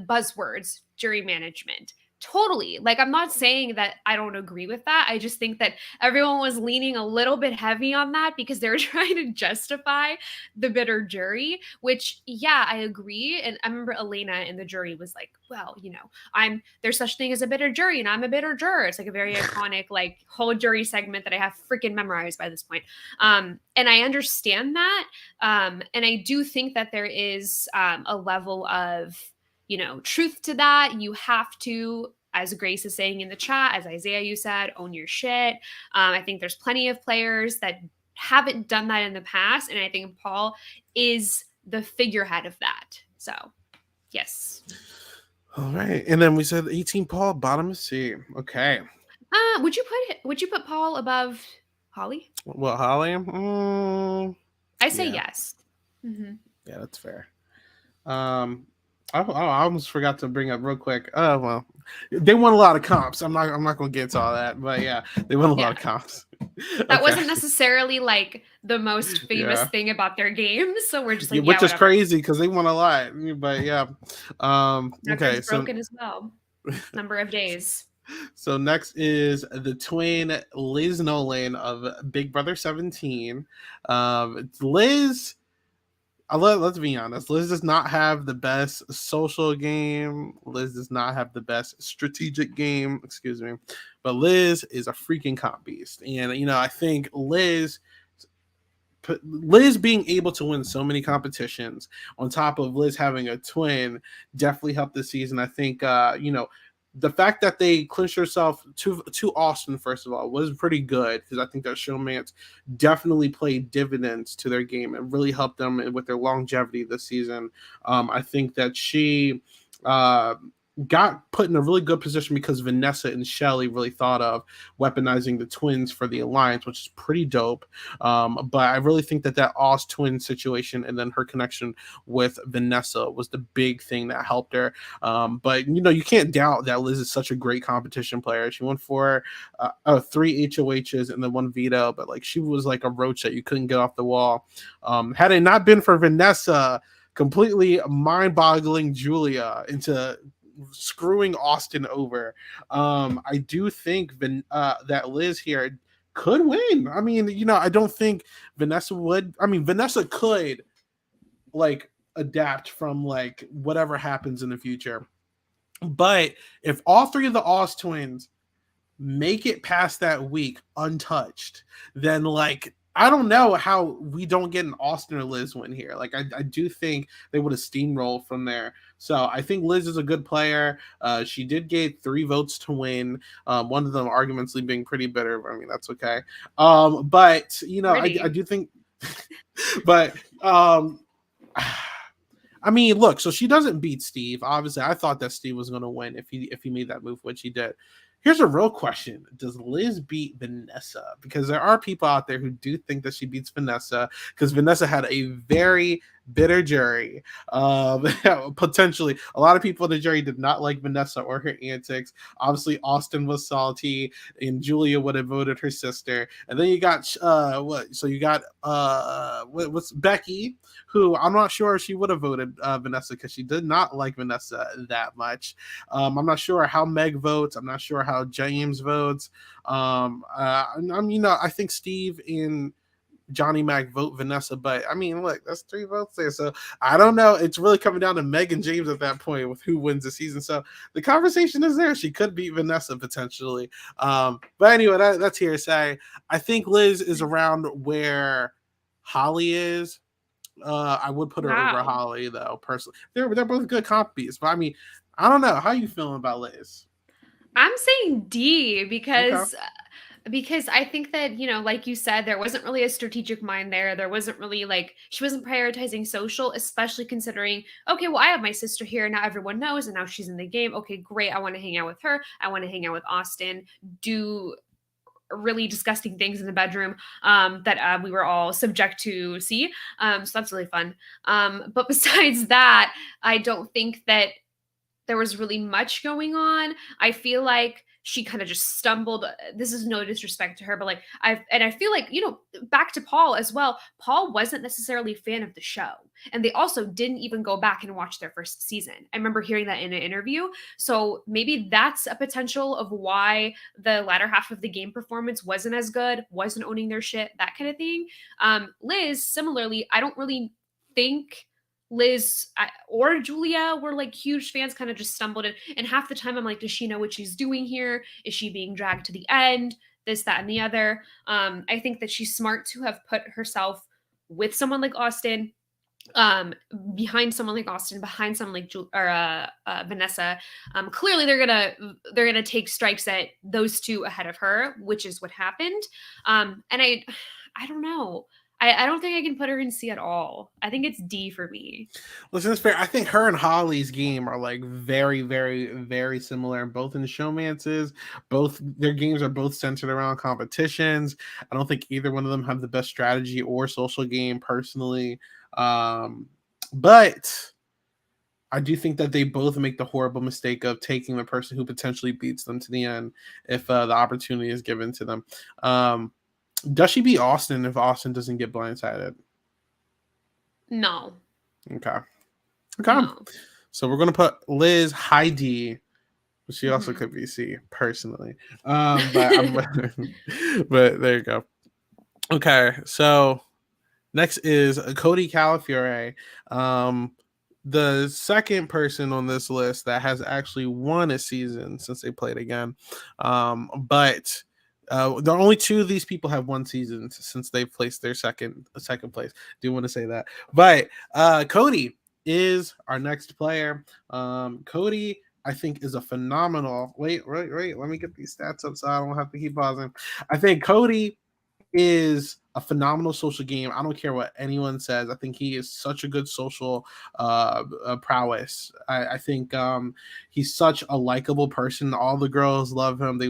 buzzwords, jury management. Totally. Like, I'm not saying that I don't agree with that. I just think that everyone was leaning a little bit heavy on that because they were trying to justify the bitter jury, which, yeah, I agree. And I remember Elena in the jury was like, well, there's such thing as a bitter jury and I'm a bitter juror. It's like a very iconic, like, whole jury segment that I have freaking memorized by this point. And I understand that. And I do think that there is a level of, truth to that. You have to, as Grace is saying in the chat, as Isaiah, you said, own your shit. I think there's plenty of players that haven't done that in the past. And I think Paul is the figurehead of that. So, yes. All right. And then we said 18 Paul, bottom of C. Okay. Would you put Paul above Holly? Well, Holly? I say yes. Mm-hmm. Yeah, that's fair. I almost forgot to bring up real quick. Oh well, they won a lot of comps. I'm not going to get into all that, but yeah, they won a lot of comps. That wasn't necessarily like the most famous thing about their games, so we're just like, which is crazy because they won a lot. But yeah, okay, so broken as well. Number of days. So next is the twin Liz Nolan of Big Brother 17. Liz, let's be honest. Liz does not have the best social game. Liz does not have the best strategic game. Excuse me, but Liz is a freaking comp beast, and I think Liz being able to win so many competitions on top of Liz having a twin definitely helped this season. I think the fact that they clinched herself to Austin, first of all, was pretty good, because I think that showmance definitely played dividends to their game and really helped them with their longevity this season. I think that she got put in a really good position because Vanessa and Shelly really thought of weaponizing the twins for the alliance, which is pretty dope. But I really think that Oz twin situation and then her connection with Vanessa was the big thing that helped her. But you can't doubt that Liz is such a great competition player. She won 3 HOHs and then 1 veto, but like she was like a roach that you couldn't get off the wall. Had it not been for Vanessa completely mind-boggling Julia into screwing Austin over, I do think that Liz here could win. I mean, I don't think Vanessa would. I mean, Vanessa could like adapt from like whatever happens in the future. But if all 3 of the Oz twins make it past that week untouched, then like I don't know how we don't get an Austin or Liz win here. Like I do think they would have steamrolled from there. So I think Liz is a good player. She did get 3 votes to win. One of them arguments being pretty bitter. I mean, that's okay. But I do think, but I mean, look. So she doesn't beat Steve. Obviously, I thought that Steve was going to win if he made that move, which he did. Here's a real question. Does Liz beat Vanessa? Because there are people out there who do think that she beats Vanessa, because Vanessa had a very bitter jury. Potentially, a lot of people in the jury did not like Vanessa or her antics. Obviously, Austin was salty, and Julia would have voted her sister. And then you got So you got what's Becky, who I'm not sure she would have voted Vanessa, because she did not like Vanessa that much. I'm not sure how Meg votes. I'm not sure how James votes. I think Steve and Johnny Mac vote Vanessa, but I mean, look, that's 3 votes there. So I don't know. It's really coming down to Meg and James at that point with who wins the season. So the conversation is there. She could beat Vanessa potentially. But anyway, that's hearsay. I think Liz is around where Holly is. I would put her over Holly though, personally. They're both good comp beats, but I mean, I don't know. How you feeling about Liz? I'm saying D because I think that, like you said, there wasn't really a strategic mind there. There wasn't really she wasn't prioritizing social, especially considering, okay, well, I have my sister here. Now everyone knows, and now she's in the game. Okay, great. I want to hang out with her. I want to hang out with Austin. Do really disgusting things in the bedroom that we were all subject to see. So that's really fun. But besides that, I don't think that there was really much going on. I feel like she kind of just stumbled. This is no disrespect to her, but I feel like, back to Paul as well. Paul wasn't necessarily a fan of the show. And they also didn't even go back and watch their first season. I remember hearing that in an interview. So maybe that's a potential of why the latter half of the game performance wasn't as good, wasn't owning their shit, that kind of thing. Liz, similarly, I don't really think Liz or Julia were huge fans, kind of just stumbled in. And half the time I'm like, does she know what she's doing here? Is she being dragged to the end? This, that, and the other. I think that she's smart to have put herself with someone like Austin, behind someone like Austin, behind someone like Vanessa. Clearly they're gonna take strikes at those 2 ahead of her, which is what happened. And I don't know. I don't think I can put her in C at all. I think it's D for me. Listen, it's fair. I think her and Holly's game are very, very, very similar, both in showmances. Both their games are both centered around competitions. I don't think either one of them have the best strategy or social game personally. But I do think that they both make the horrible mistake of taking the person who potentially beats them to the end if the opportunity is given to them. Does she beat Austin if Austin doesn't get blindsided? No. Okay. No. So we're going to put Liz high D, She also could be C, personally. But I'm, but there you go. Okay, so next is Cody Calafiore. The second person on this list that has actually won a season since they played again. But the only two of these people have won seasons since they placed their second place. Do want to say that. But Cody is our next player. Cody, I think, is a phenomenal. Wait. Let me get these stats up so I don't have to keep pausing. I think Cody is a phenomenal social game. I don't care what anyone says. I think he is such a good social prowess. I think he's such a likable person. All the girls love him.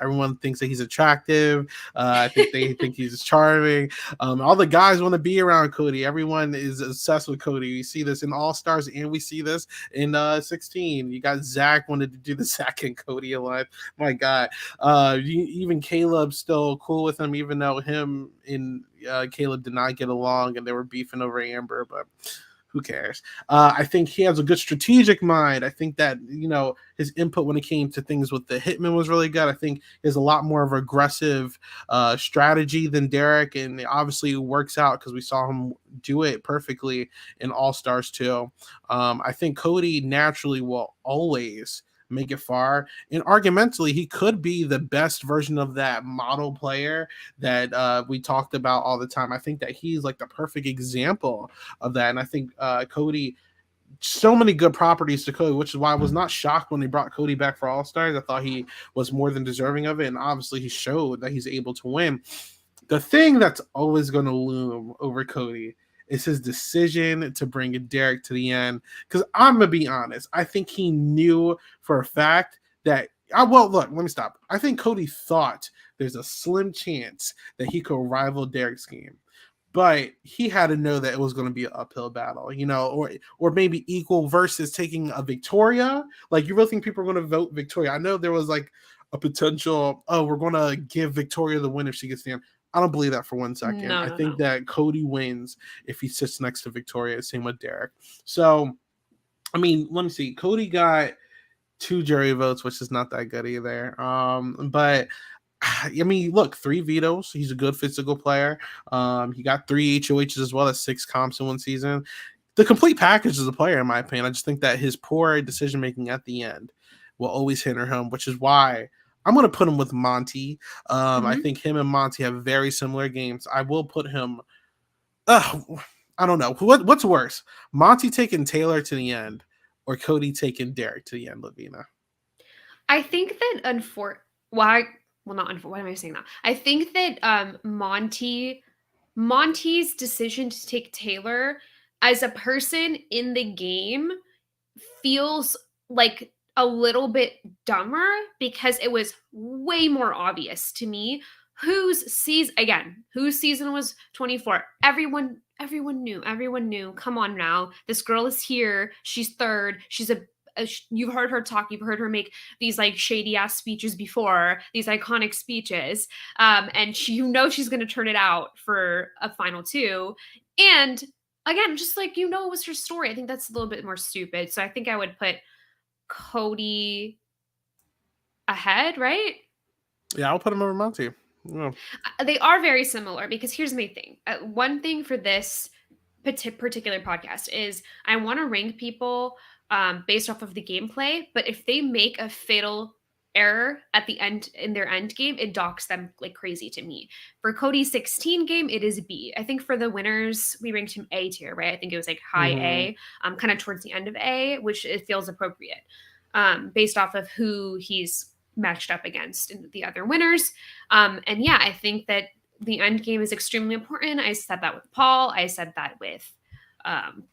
Everyone thinks that he's attractive. I think they think he's charming. All the guys want to be around Cody. Everyone is obsessed with Cody. We see this in All Stars, and we see this in 16. You got Zach wanted to do the Zach and Cody alive. My God. Even Caleb's still cool with him, even though him and Caleb did not get along and they were beefing over Amber, but who cares? I think he has a good strategic mind. I think that, his input when it came to things with the Hitman was really good. I think he has a lot more of aggressive strategy than Derek, and obviously it works out because we saw him do it perfectly in All Stars 2. I think Cody naturally will always make it far, and argumentally he could be the best version of that model player that we talked about all the time. I think that he's like the perfect example of that, and I think Cody, so many good properties to Cody, which is why I was not shocked when they brought Cody back for All Stars. I thought he was more than deserving of it, and obviously he showed that he's able to win. The thing that's always going to loom over Cody is his decision to bring Derek to the end. Because I'm going to be honest, I think he knew for a fact that, look, let me stop. I think Cody thought there's a slim chance that he could rival Derek's game. But he had to know that it was going to be an uphill battle, or maybe equal versus taking a Victoria. Like, you really think people are going to vote Victoria? I know there was like a potential, we're going to give Victoria the win if she gets the end. I don't believe that for 1 second. I think that Cody wins if he sits next to Victoria. Same with Derek. So, I mean, let me see. Cody got 2 jury votes, which is not that good either. But I mean, look, 3 vetoes. He's a good physical player. He got 3 HOHs as well as 6 comps in 1 season. The complete package is a player, in my opinion. I just think that his poor decision making at the end will always hinder him, which is why I'm going to put him with Monty. I think him and Monty have very similar games. I will put him. I don't know. What's worse? Monty taking Taylor to the end or Cody taking Derek to the end, Lovina? I think that what am I saying now? I think that Monty's decision to take Taylor as a person in the game feels like a little bit dumber because it was way more obvious to me whose season was 24. Everyone knew. Come on now. This girl is here. She's third. She's you've heard her talk. You've heard her make these like shady ass speeches before, these iconic speeches. And she's going to turn it out for a final 2. And again, just like, it was her story. I think that's a little bit more stupid. So I think I would put Cody ahead, right? Yeah, I'll put him over Monty. Yeah. They are very similar because here's my thing. One thing for this particular podcast is I want to rank people based off of the gameplay, but if they make a fatal error at the end in their end game, it docks them like crazy to me. For Cody's 16 game, it is B. I think for the winners, we ranked him A tier, right? I think it was like high A, kind of towards the end of A, which it feels appropriate based off of who he's matched up against in the other winners. And yeah, I think that the end game is extremely important. I said that with Paul. I said that with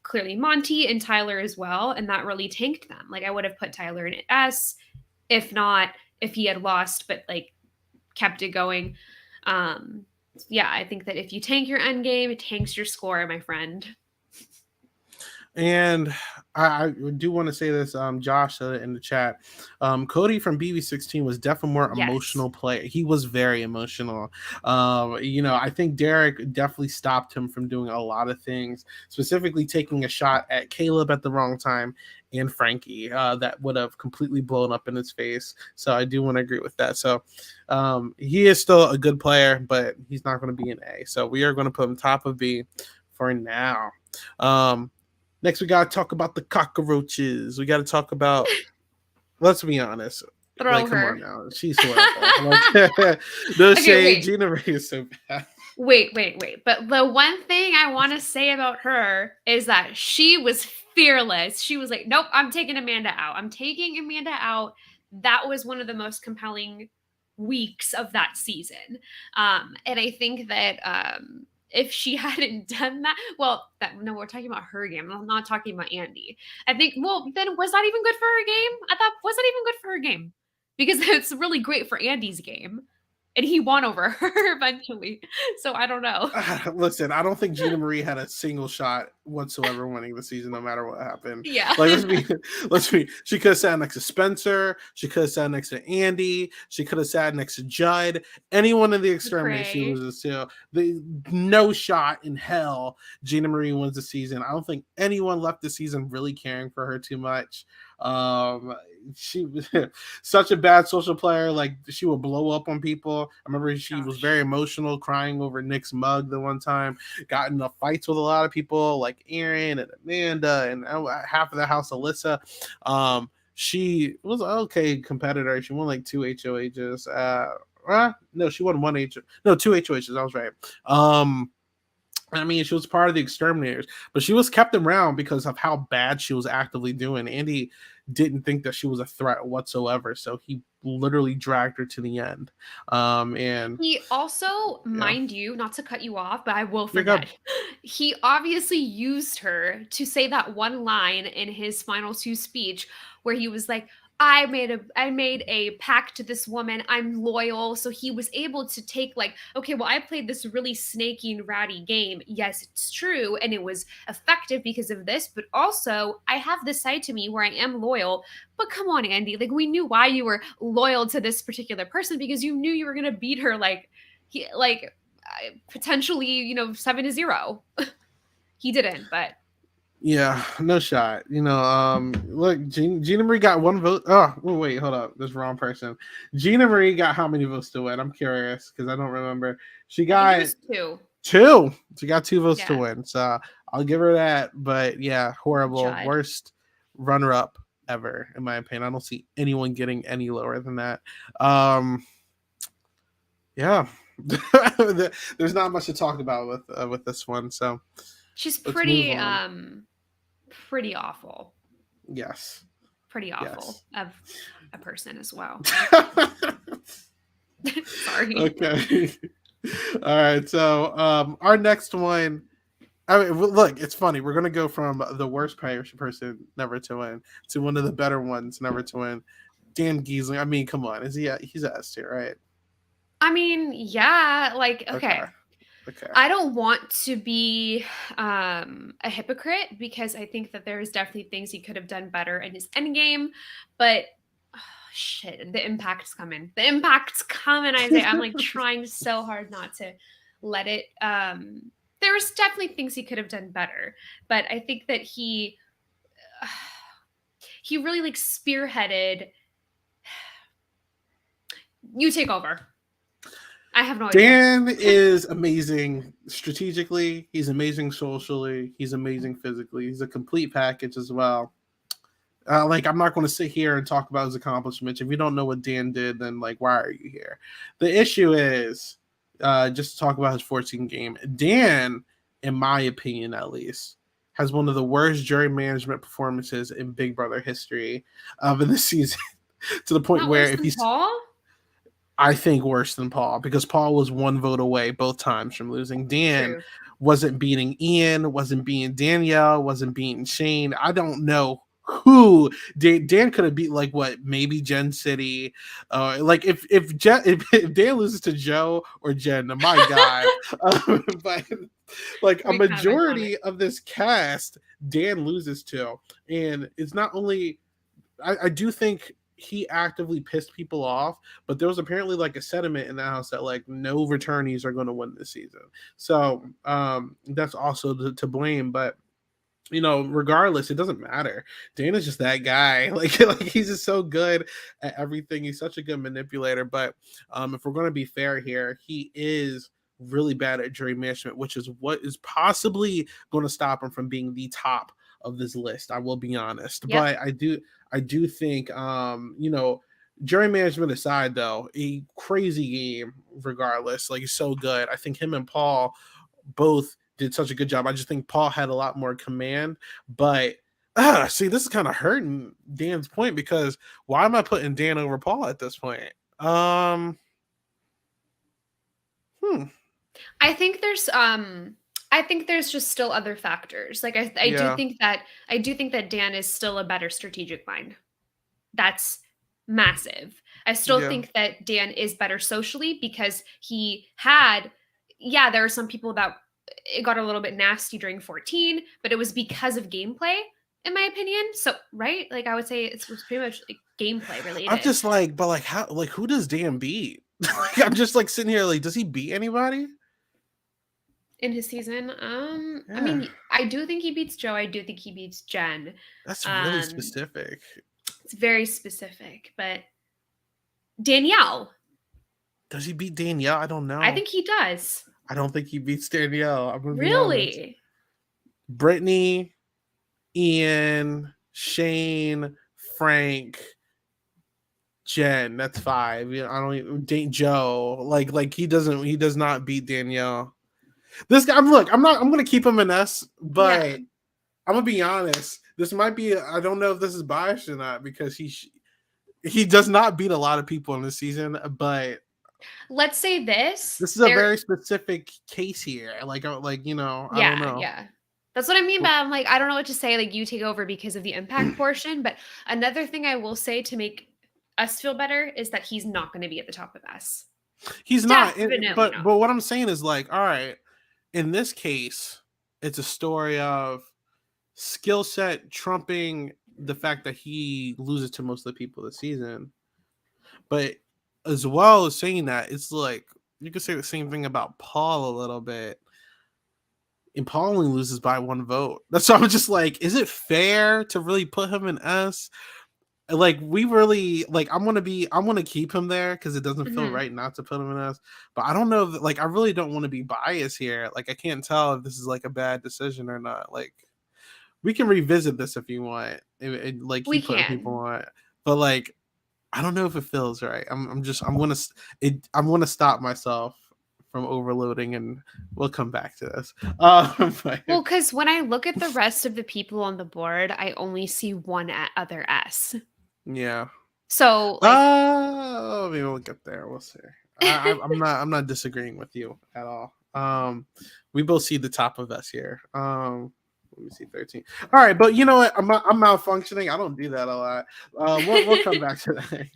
clearly Monty and Tyler as well. And that really tanked them. Like, I would have put Tyler in an S, if he had lost, but like kept it going. Yeah, I think that if you tank your end game, it tanks your score, my friend. And I do want to say this, Josh said it in the chat. Cody from BB16 was definitely more Yes. emotional player. He was very emotional. I think Derek definitely stopped him from doing a lot of things, specifically taking a shot at Caleb at the wrong time and Frankie that would have completely blown up in his face. So I do want to agree with that. So he is still a good player, but he's not going to be an A. So we are going to put him top of B for now. Next, we gotta talk about the cockroaches. We gotta talk about. Let's be honest. Throw Like, come her. on now, she's horrible. Like, no Okay, shade. wait. Gina Marie is so bad. Wait. But the one thing I want to say about her is that she was fearless. She was like, nope, I'm taking Amanda out. I'm taking Amanda out. That was one of the most compelling weeks of that season. And I think that if she hadn't done that, no, we're talking about her game. I'm not talking about Andy. I think, then was that even good for her game? I thought, was that even good for her game? Because it's really great for Andy's game. And he won over her eventually. So I don't know. Listen, I don't think Gina Marie had a single shot whatsoever winning the season, no matter what happened. Yeah. Like, let's be. She could have sat next to Spencer. She could have sat next to Andy. She could have sat next to Judd. Anyone in the exterminate, she loses to. No shot in hell Gina Marie wins the season. I don't think anyone left the season really caring for her too much. She was such a bad social player. Like, she would blow up on people. I remember she was very emotional, crying over Nick's mug the one time. Got in fights with a lot of people, like Aaron and Amanda and half of the house, Alyssa. She was an okay competitor. She won like 2 HOHs. No, she won 1 H. No, 2 HOHs. I was right. I mean, she was part of the exterminators, but she was kept around because of how bad she was actively doing. Andy didn't think that she was a threat whatsoever, so he literally dragged her to the end. And he also, mind you, not to cut you off, but I will forget. He obviously used her to say that one line in his final 2 speech where he was like, I made a pact to this woman. I'm loyal. So he was able to take like, okay, well, I played this really snaky and ratty game. Yes, it's true. And it was effective because of this, but also I have this side to me where I am loyal. But come on, Andy, like we knew why you were loyal to this particular person because you knew you were going to beat her potentially, 7-0. He didn't, but yeah, no shot. Look, Gina Marie got 1 vote. Oh, wait, hold up. That's the wrong person. Gina Marie got how many votes to win? I'm curious because I don't remember. She got 2. 2. She got 2 votes to win. So I'll give her that. But yeah, horrible. Judd. Worst runner-up ever, in my opinion. I don't see anyone getting any lower than that. Yeah. There's not much to talk about with this one. So she's pretty pretty awful. Yes. Pretty awful of a person as well. Sorry. Okay. All right. So our next one. I mean, look, it's funny. We're gonna go from the worst person never to win to one of the better ones never to win. Dan Giesling. I mean, come on. He's a S tier, right? I mean, yeah. Like, okay. I don't want to be a hypocrite because I think that there's definitely things he could have done better in his end game, but shit, the impact's coming. The impact's coming, Isaiah. I'm like trying so hard not to let it. There's definitely things he could have done better, but I think that he really like spearheaded. You take over. I have no idea. Dan is amazing strategically. He's amazing socially. He's amazing physically. He's a complete package as well. I'm not going to sit here and talk about his accomplishments. If you don't know what Dan did, then why are you here? The issue is just to talk about his 14 game. Dan, in my opinion, at least, has one of the worst jury management performances in Big Brother history of the season. To the point where if he's Paul. I think worse than Paul because Paul was 1 vote away both times from losing. Dan wasn't beating Ian, wasn't beating Danielle, wasn't beating Shane. I don't know who Dan could have beat maybe Jen City. If Dan loses to Joe or Jen, my God. But Like a We kind of iconic. majority of this cast, Dan loses to, and it's not only. I do think he actively pissed people off, but there was apparently like a sentiment in the house that like no returnees are going to win this season. So that's also to blame. But regardless, it doesn't matter. Dan is just that guy. Like he's just so good at everything. He's such a good manipulator. But if we're going to be fair here, he is really bad at jury management, which is what is possibly going to stop him from being the top of this list. I will be honest, Yep. but I do think jury management aside, though, a crazy game regardless. Like he's so good. I think him and Paul both did such a good job. I just think Paul had a lot more command. But see, this is kind of hurting Dan's point, because why am I putting Dan over Paul at this point? I think there's just still other factors. Like I Yeah. do think that Dan is still a better strategic mind. That's massive. I still Yeah. think that Dan is better socially because there are some people that it got a little bit nasty during 14, but it was because of gameplay, in my opinion. So, right? Like I would say it was pretty much like gameplay related. I'm just like, but like how, like who does Dan beat? Like, I'm just like sitting here like, does he beat anybody in his season? Yeah. I mean, I do think he beats Joe. I do think he beats Jen. That's really specific. It's very specific, but Danielle. Does he beat Danielle? I don't know. I think he does. I don't think he beats Danielle. I'm gonna Really? be honest. Brittany, Ian, Shane, Frank, Jen. That's 5. I don't even Joe. Like he does not beat Danielle. This guy, I'm gonna keep him an S, but Yeah. I'm gonna be honest. This might be. I don't know if this is biased or not, because he does not beat a lot of people in this season. But let's say this. This is a very specific case here. I don't know. Yeah. That's what I mean by I'm like, I don't know what to say. Like you take over because of the impact portion. But another thing I will say to make us feel better is that he's not going to be at the top of us. He's not. But what I'm saying is like, all right, in this case, it's a story of skill set trumping the fact that he loses to most of the people this season. But as well as saying that, it's like you could say the same thing about Paul a little bit. And Paul only loses by 1 vote. That's why I'm just like, is it fair to really put him in S? Like we really like. I'm gonna keep him there because it doesn't feel right not to put him in S. But I don't know if, like, I really don't want to be biased here. Like I can't tell if this is like a bad decision or not. Like we can revisit this if you want. Like keep putting people on it. But like I don't know if it feels right. I'm gonna stop myself from overloading, and we'll come back to this. Well, because when I look at the rest of the people on the board, I only see one other S. Yeah. So maybe we'll get there. We'll see. I'm not disagreeing with you at all. We both see the top of S here. Let me see 13. All right, but you know what? I'm malfunctioning. I don't do that a lot. We'll come back to that.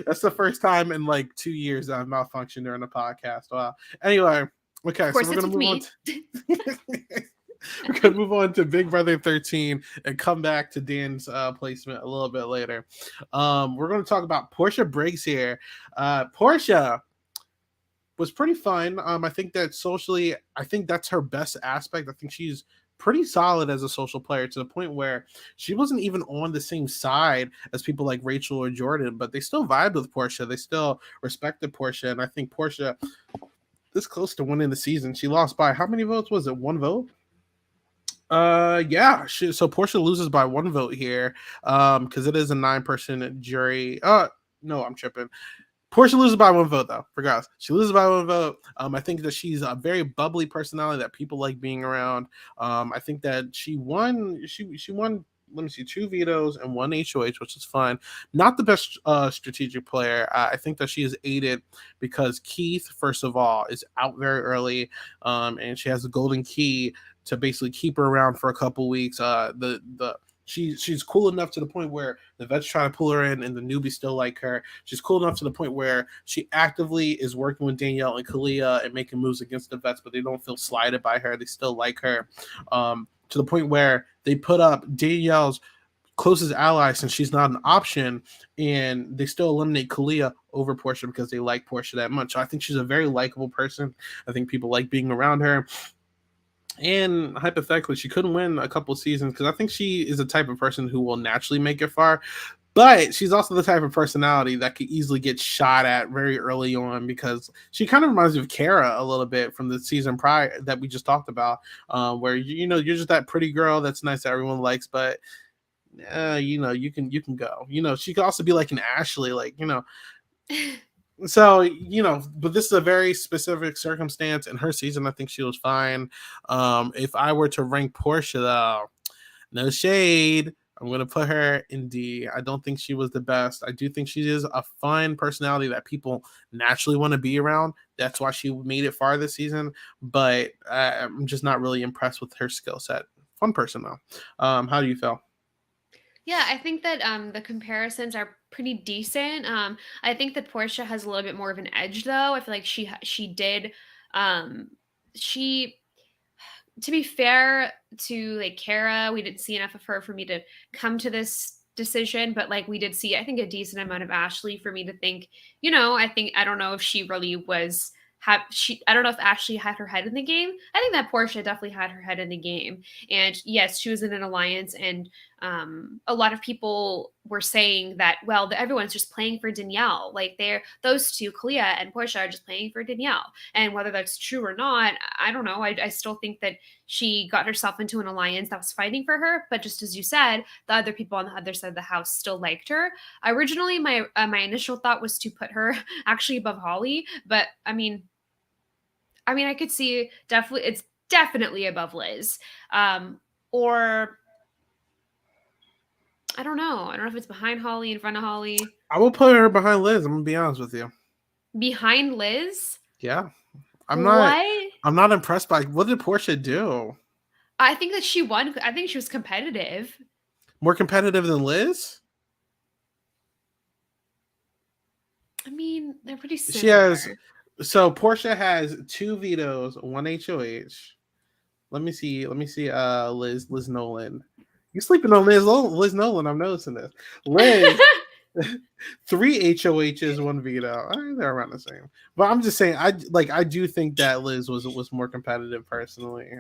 That's the first time in like 2 years that I've malfunctioned during a podcast. Wow. Anyway, okay, so we're gonna move on. We're gonna move on to Big Brother 13 and come back to Dan's placement a little bit later. We're gonna talk about Porsche Briggs here. Porsche was pretty fun. I think that socially, I think that's her best aspect. I think she's pretty solid as a social player, to the point where she wasn't even on the same side as people like Rachel or Jordan, but they still vibed with Porsche. They still respected Porsche. And I think Porsche, this close to winning the season, she lost by how many votes? Was it 1 vote? Yeah. So Porsche loses by 1 vote here, because it is a 9-person jury. No, I'm tripping. Porsche loses by 1 vote, though. Regardless, she loses by 1 vote. I think that she's a very bubbly personality that people like being around. I think that she won. She won. Let me see, 2 vetoes and 1 HOH, which is fun. Not the best strategic player. I think that she is aided because Keith, first of all, is out very early, and she has the golden key to basically keep her around for a couple weeks. she's cool enough to the point where the vets trying to pull her in and the newbies still like her. She's cool enough to the point where she actively is working with Danielle and Kalia and making moves against the vets, but they don't feel slighted by her. They still like her. To the point where they put up Danielle's closest ally since she's not an option, and they still eliminate Kalia over Porsche because they like Porsche that much. So I think she's a very likable person. I think people like being around her. And hypothetically, she couldn't win a couple seasons because I think she is the type of person who will naturally make it far. But she's also the type of personality that could easily get shot at very early on because she kind of reminds me of Kara a little bit from the season prior that we just talked about, where you're just that pretty girl that's nice that everyone likes, but you can go. She could also be like an Ashley, like So, but this is a very specific circumstance. In her season, I think she was fine. If I were to rank Porsche, though, no shade, I'm going to put her in D. I don't think she was the best. I do think she is a fun personality that people naturally want to be around. That's why she made it far this season. But I'm just not really impressed with her skill set. Fun person, though. How do you feel? Yeah, I think that the comparisons are pretty decent. I think that Porsche has a little bit more of an edge, though. I feel like she did she to be fair to like Kara, we didn't see enough of her for me to come to this decision, but like we did see, I think, a decent amount of Ashley for me to think, I don't know if she really was I don't know if Ashley had her head in the game. I think that Porsche definitely had her head in the game. And yes, she was in an alliance, and a lot of people were saying that, well, everyone's just playing for Danielle. Like those two, Kalia and Porsche, are just playing for Danielle. And whether that's true or not, I don't know. I still think that she got herself into an alliance that was fighting for her. But just as you said, the other people on the other side of the house still liked her. Originally, my initial thought was to put her actually above Holly. But I mean, I could see it's definitely above Liz. Or I don't know. I don't know if it's behind Holly, in front of Holly. I will put her behind Liz. I'm gonna be honest with you. Behind Liz? Yeah. I'm not impressed by what did Porsche do? I think that she won. I think she was competitive. More competitive than Liz? I mean, they're pretty similar. Porsche has 2 vetoes, 1 HOH. Let me see. Liz Nolan. You sleeping on Liz Nolan? I'm noticing this. Liz, 3 HOHs, 1 veto. They're around the same. But I'm just saying, I do think that Liz was more competitive personally.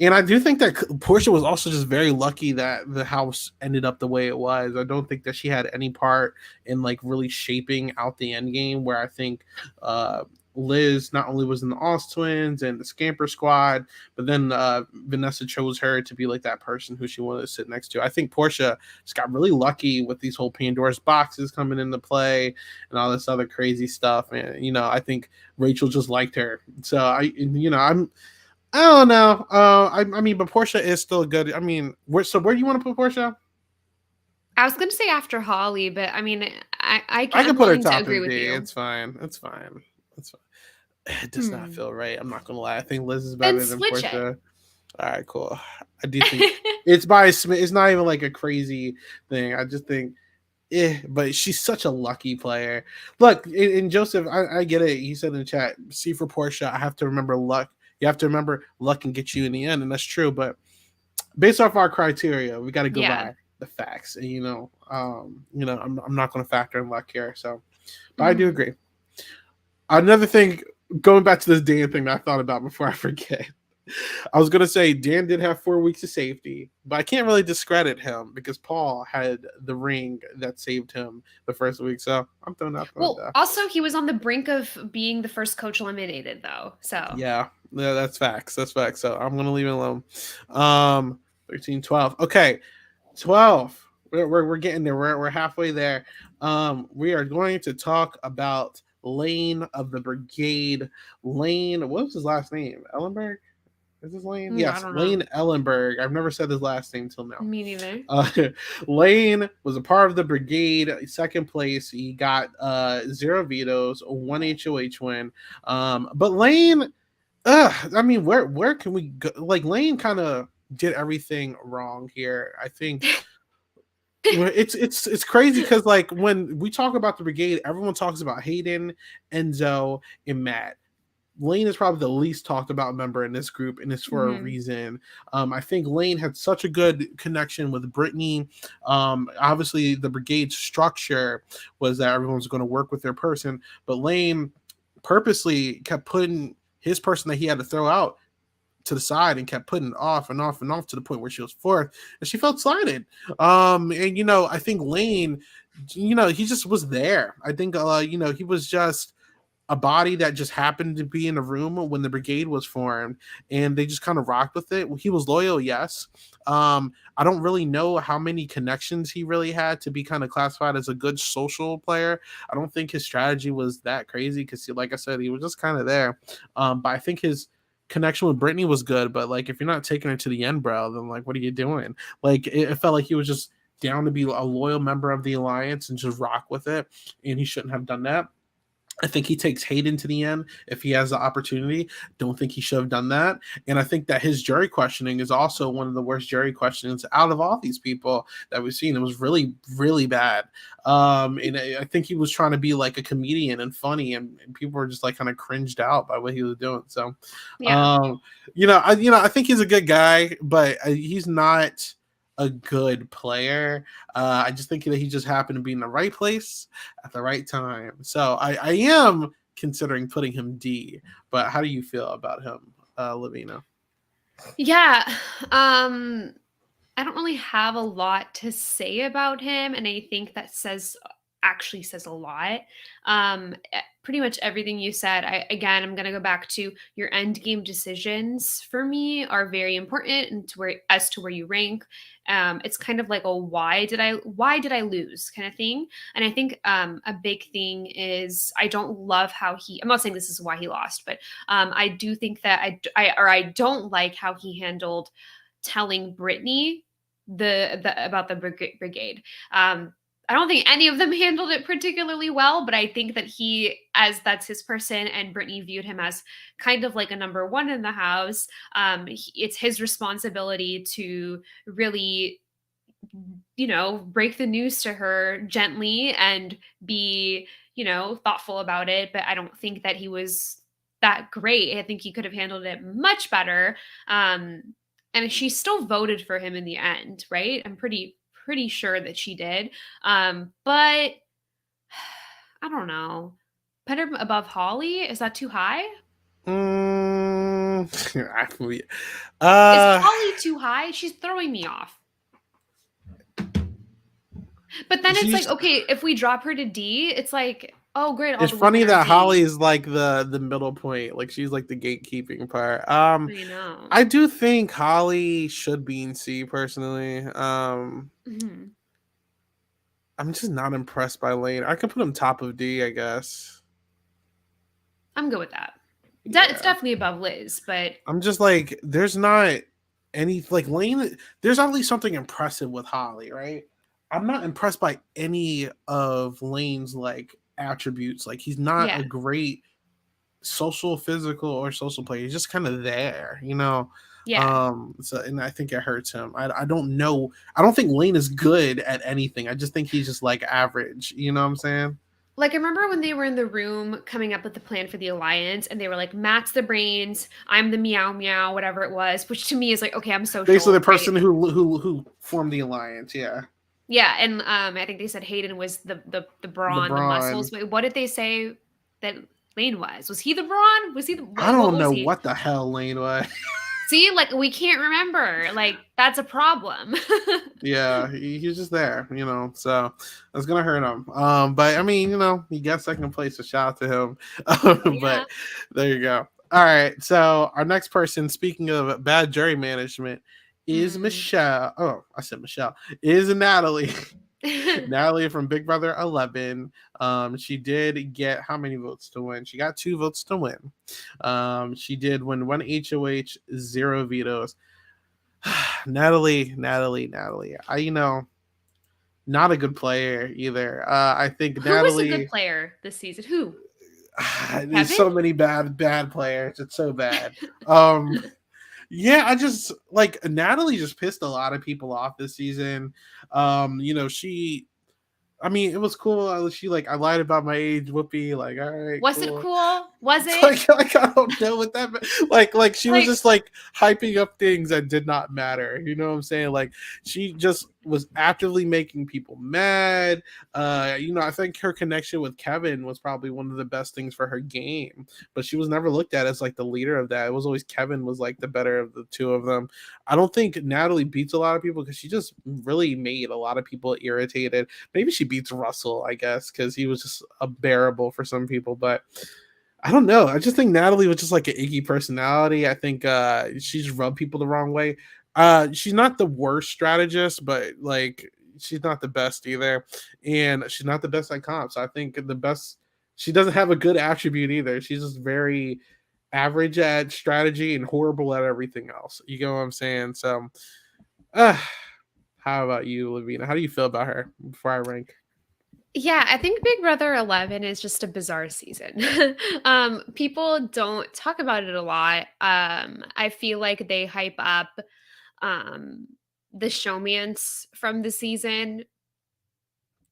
And I do think that Porsche was also just very lucky that the house ended up the way it was. I don't think that she had any part in like really shaping out the end game, where I think Liz not only was in the Oz Twins and the Scamper Squad, but then Vanessa chose her to be like that person who she wanted to sit next to. I think Porsche just got really lucky with these whole Pandora's boxes coming into play and all this other crazy stuff. And, I think Rachel just liked her. So I don't know. But Porsche is still good. Where do you want to put Porsche? I was going to say after Holly, but I can put her top agree with you. It's fine. It does not feel right. I'm not going to lie. I think Liz is better than Porsche. All right, cool. I do think it's not even like a crazy thing. I just think, but she's such a lucky player. Look, in Joseph, I get it. He said in the chat, see for Porsche, I have to remember luck. You have to remember luck can get you in the end, and that's true. But based off our criteria, we got to go by the facts. And I'm not going to factor in luck here. So, but I do agree. Another thing, going back to this Dan thing that I thought about before I forget, I was going to say Dan did have 4 weeks of safety, but I can't really discredit him because Paul had the ring that saved him the first week. So I'm throwing that. Well, also he was on the brink of being the first coach eliminated, though. So yeah, that's facts. So I'm going to leave it alone. 13, 12. Okay, 12. We're getting there. We're halfway there. We are going to talk about Lane of the Brigade. Lane, what was his last name? Ellenberg? Is this Lane? Yes, Lane Ellenberg. I've never said his last name till now. Me neither. Lane was a part of the Brigade, second place. He got 0 vetoes, 1 HOH win. But Lane, where can we go? Like, Lane kind of did everything wrong here. I think it's crazy because like when we talk about the brigade, everyone talks about Hayden, Enzo, and Matt. Lane is probably the least talked about member in this group, and it's for a reason. I think Lane had such a good connection with Brittany. Obviously, the brigade structure was that everyone's going to work with their person, but Lane purposely kept putting his person that he had to throw out to the side and kept putting it off and off and off to the point where she was fourth and she felt slighted. And, you know, I think Lane, you know, he just was there. I think, you know, he was just a body that just happened to be in the room when the brigade was formed and they just kind of rocked with it. He was loyal. Yes. I don't really know how many connections he really had to be kind of classified as a good social player. I don't think his strategy was that crazy because, like I said, he was just kind of there. But I think his connection with Brittany was good, but like if you're not taking her to the end, bro, then like what are you doing? Like it felt like he was just down to be a loyal member of the alliance and just rock with it, and he shouldn't have done that. I think he takes Hayden to the end if he has the opportunity. Don't think he should have done that. And I think that his jury questioning is also one of the worst jury questions out of all these people that we've seen. It was really, really bad. And I think he was trying to be like a comedian and funny, and people were just like kind of cringed out by what he was doing. So, you know, I think he's a good guy, but he's not a good player. I just think that he just happened to be in the right place at the right time. So I am considering putting him D, but how do you feel about him, Lovina? Yeah. I don't really have a lot to say about him, and I think that actually says a lot. Pretty much everything you said. I'm going to go back to your end game decisions for me are very important and as to where you rank. It's kind of like a why did I lose kind of thing. And I think a big thing is I don't love how I'm not saying this is why he lost, but I do think that I don't like how he handled telling Brittany about the brigade. I don't think any of them handled it particularly well, but I think that that's his person, and Brittany viewed him as kind of like a number one in the house. It's his responsibility to really, you know, break the news to her gently and be, you know, thoughtful about it. But I don't think that he was that great. I think he could have handled it much better. And she still voted for him in the end, right? I'm pretty sure that she did. But I don't know. Put her above Holly? Is that too high? Is Holly too high? She's throwing me off. But then it's like, okay, if we drop her to D, it's like, oh great. It's funny that Holly is like the middle point. Like she's like the gatekeeping part. I know. I do think Holly should be in C personally. I'm just not impressed by Lane. I could put him top of D, I guess. I'm good with that. Yeah. It's definitely above Liz, but I'm just like, there's not any like Lane. There's at least something impressive with Holly, right? I'm not impressed by any of Lane's like attributes. Like he's not a great physical or social player. He's just kind of there, you know. Yeah. So and I think it hurts him. I don't know. I don't think Lane is good at anything. I just think he's just like average. You know what I'm saying? Like I remember when they were in the room coming up with the plan for the alliance, and they were like, "Matt's the brains, I'm the meow meow, whatever it was," which to me is like, okay, I'm social. Basically, the person who formed the alliance. Yeah. Yeah, and I think they said Hayden was the brawn, the muscles. Wait, what did they say that Lane was? Was he the brawn? Was he the? I don't know what the hell Lane was. See, like we can't remember. Like that's a problem. Yeah, he's just there, you know. So that's gonna hurt him. But I mean, you know, he got second place. So shout out to him. But there you go. All right. So our next person, speaking of bad jury management, is Michelle. Oh, I said Michelle. Is Natalie. Natalie from Big Brother 11. She did get how many votes to win? She got 2 votes to win. She did win 1 HOH, 0 vetoes. Natalie. I, you know, not a good player either. I think Who Natalie was a good player this season. Who? There's so many bad players. It's so bad. Yeah, I just like Natalie just pissed a lot of people off this season. She I mean, it was cool. She like, I lied about my age. Whoopee. Like, all right, Was it cool. cool? Was It's it? like I don't know what that meant. Like she was Like, just like hyping up things that did not matter. You know what I'm saying? Like she just was actively making people mad. I think her connection with Kevin was probably one of the best things for her game, but she was never looked at as like the leader of that. It was always Kevin was like the better of the two of them. I don't think Natalie beats a lot of people because she just really made a lot of people irritated. Maybe she beats Russell, I guess, because he was just unbearable for some people, but I don't know. I just think Natalie was just like an Iggy personality. I think she just rubbed people the wrong way. She's not the worst strategist, but like she's not the best either, and she's not the best at comps. I think the best. She doesn't have a good attribute either. She's just very average at strategy and horrible at everything else. You get what I'm saying? So, how about you, Lovina? How do you feel about her before I rank? yeah, I think Big Brother 11 is just a bizarre season. People don't talk about it a lot. I feel like they hype up um, the showmance from the season.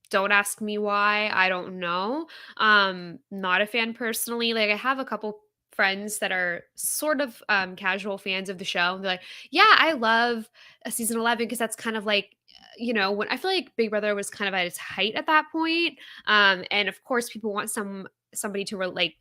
Don't ask me why. I don't know. Not a fan personally. Like I have a couple friends that are sort of casual fans of the show. They're like, "Yeah, I love season 11 because that's kind of like when I feel like Big Brother was kind of at its height at that point. And of course people want somebody to like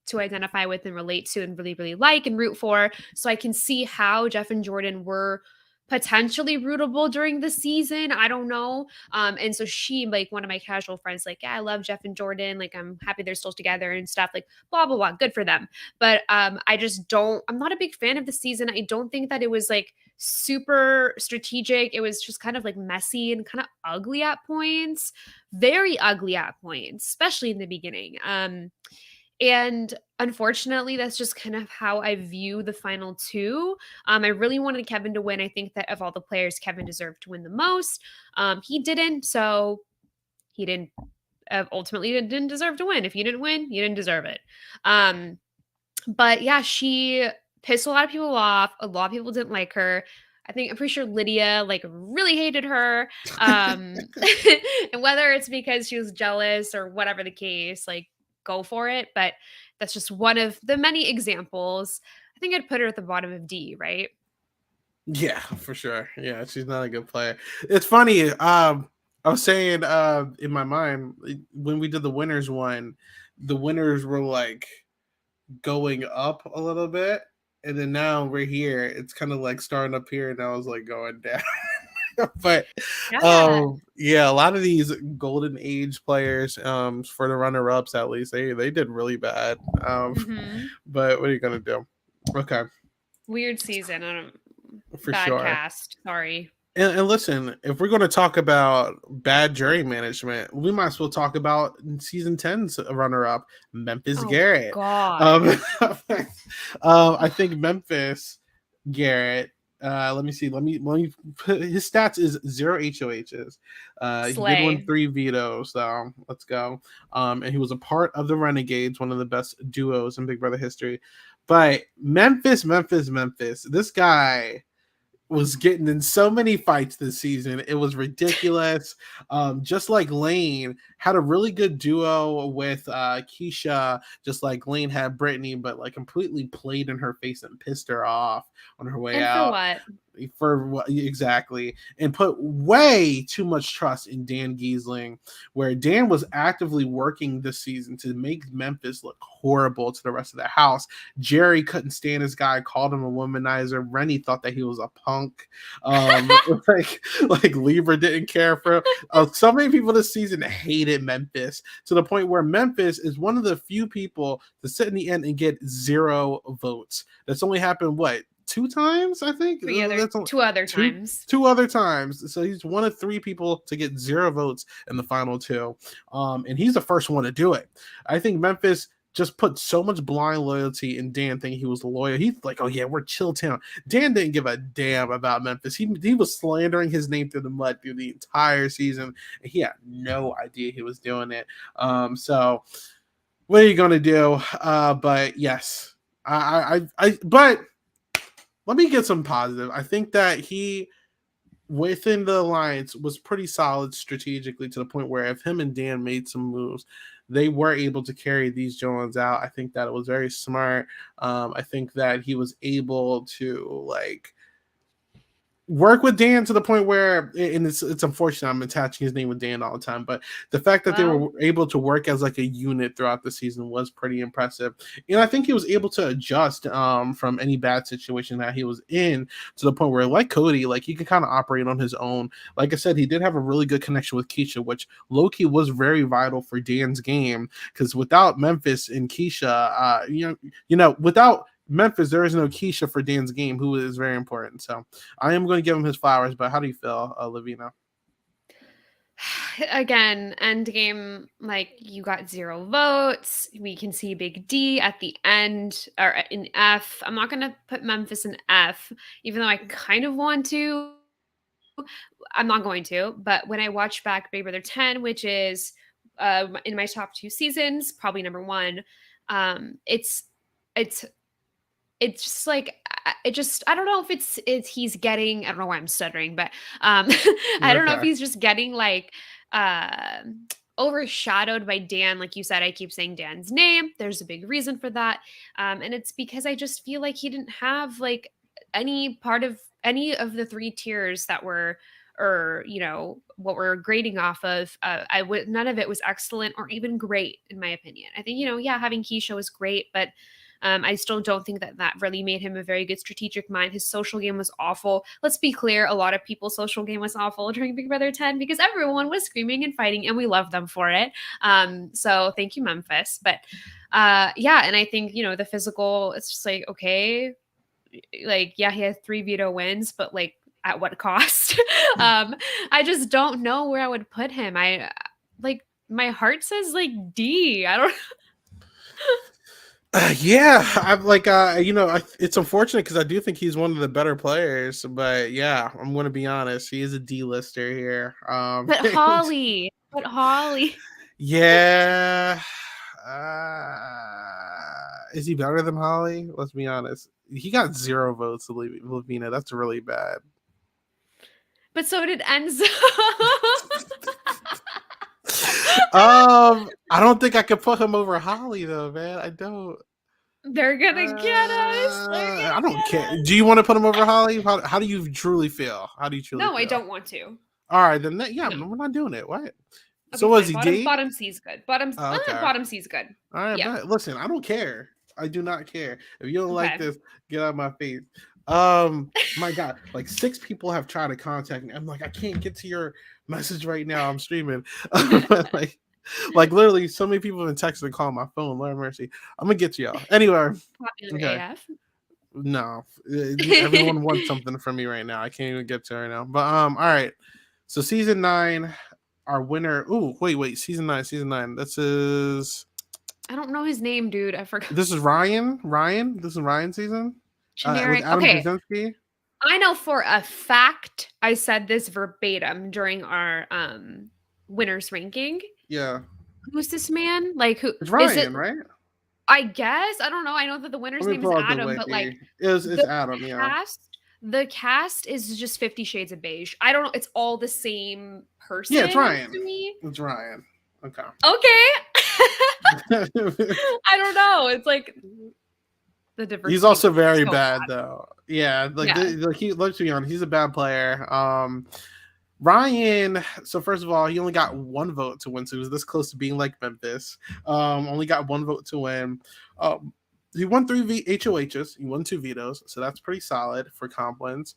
to identify with and relate to and really really like and root for. So I can see how Jeff and Jordan were potentially rootable during the season. I don't know. And so she, like one of my casual friends, like, yeah, I love Jeff and Jordan. Like, I'm happy they're still together and stuff. Like, blah blah blah. Good for them. But I just don't. I'm not a big fan of the season. I don't think that it was like super strategic. It was just kind of like messy and kind of ugly at points. Very ugly at points, especially in the beginning. And unfortunately, that's just kind of how I view the final two. I really wanted Kevin to win. I think that of all the players, Kevin deserved to win the most. He didn't, so he didn't ultimately didn't deserve to win. If you didn't win, you didn't deserve it. But yeah, she pissed a lot of people off. A lot of people didn't like her. I'm pretty sure Lydia like really hated her. And whether it's because she was jealous or whatever the case, like go for it. But that's just one of the many examples. I think I'd put her at the bottom of D, right? Yeah, for sure. Yeah, she's not a good player. It's funny. I was saying in my mind when we did the winners one, the winners were like going up a little bit, and then now we're here. It's kind of like starting up here, and now it's like going down. But Yeah. yeah, a lot of these golden age players, for the runner ups at least, they did really bad. Hmm. But what are you gonna do? Okay, Weird season. I don't. for Bad sure. cast. Sorry. And listen, if we're going to talk about bad jury management, we might as well talk about season 10's runner-up, Memphis Oh Garrett. God. Um, I think Memphis Garrett. Let me see. Let me. His stats is 0 HOHs. He did win Slay. 3 vetoes. So let's go. And he was a part of the Renegades, one of the best duos in Big Brother history. But Memphis. This guy was getting in so many fights this season. It was ridiculous. Just like Lane had a really good duo with Keisha, just like Lane had Brittany, but like completely played in her face and pissed her off on her way And for out. what? For what exactly, and put way too much trust in Dan Giesling, where Dan was actively working this season to make Memphis look horrible to the rest of the house. Jerry couldn't stand this guy, called him a womanizer. Rennie thought that he was a punk. Like Libra didn't care for him. So many people this season hated Memphis to the point where Memphis is one of the few people to sit in the end and get 0 votes. That's only happened what, 2 times, I think. Two other times. Two other times. So he's one of 3 people to get 0 votes in the final 2. And he's the first one to do it. I think Memphis just put so much blind loyalty in Dan thinking he was loyal. He's like, oh yeah, we're chill town. Dan didn't give a damn about Memphis. He was slandering his name through the mud through the entire season, and he had no idea he was doing it. So what are you gonna do? But yes, but let me get some positive. I think that he within the alliance was pretty solid strategically to the point where if him and Dan made some moves, they were able to carry these Jones out. I think that it was very smart. I think that he was able to like work with Dan to the point where, and it's unfortunate I'm attaching his name with Dan all the time, but the fact that they were able to work as like a unit throughout the season was pretty impressive. And I think he was able to adjust from any bad situation that he was in to the point where, like Cody, like he could kind of operate on his own. Like I said, he did have a really good connection with Keisha, which low-key was very vital for Dan's game, because without Memphis and Keisha, without Memphis, there is no Keisha for Dan's game, who is very important. So I am going to give him his flowers, but how do you feel, Lovina? Again, end game, like you got 0 votes. We can see Big D at the end or in F. I'm not going to put Memphis in F, even though I kind of want to. I'm not going to. But when I watch back Big Brother 10, which is in my top 2 seasons, probably number 1, it's just like I don't know if it's he's getting, I don't know why I'm stuttering, but I don't know if he's just getting like overshadowed by Dan. Like you said, I keep saying Dan's name. There's a big reason for that. And it's because I just feel like he didn't have like any part of any of the 3 tiers that were, or what we're grading off of. None of it was excellent or even great in my opinion. I think having Keisha was great, but I still don't think that really made him a very good strategic mind. His social game was awful. Let's be clear, a lot of people's social game was awful during Big Brother 10 because everyone was screaming and fighting, and we loved them for it. So thank you, Memphis. But and I think, the physical, it's just like, okay, like, he had 3 veto wins, but like, at what cost? I just don't know where I would put him. My heart says like D. I don't I'm like, it's unfortunate because I do think he's one of the better players, but yeah, I'm going to be honest. He is a D-lister here. But Holly. Yeah. Is he better than Holly? Let's be honest. He got 0 votes to Lovina. That's really bad. But so did Enzo. I don't think I could put him over Holly though, man. I don't. They're gonna get us. I don't care. Do you want to put him over Holly? How do you truly feel? How do you truly? No, feel? I don't want to. All right, then. No. We're not doing it. What? Okay, so was he D? Bottom C is good. Bottom C is good. All right, but listen, I don't care. I do not care. If you don't like this, get out of my face. My God, like 6 people have tried to contact me. I'm like, I can't get to your message right now. I'm streaming. like literally, so many people have been texting and calling my phone. Lord mercy. I'm gonna get to y'all. Anyway. Popular AF. No, everyone wants something from me right now. I can't even get to it right now. But all right. So season 9, our winner. Oh, wait. Season 9. This is. I don't know his name, dude. I forgot. This is Ryan. This is Ryan's season. Generic. Adam Brzezinski. I know for a fact I said this verbatim during our winners ranking. Yeah. Who's this man? Like who? It's Ryan, right? I guess. I don't know. I know that the winner's name is Adam, but like it's Adam, yeah. The cast is just 50 Shades of Beige. I don't know. It's all the same person. Yeah, it's Ryan. To me. It's Ryan. Okay. I don't know. It's like the diversity. He's also very bad though. Yeah, let's be honest, he's a bad player. Ryan, so first of all, he only got 1 vote to win, so he was this close to being like Memphis. Only got 1 vote to win. He won 3 HOHs. He won 2 vetoes, so that's pretty solid for Complins.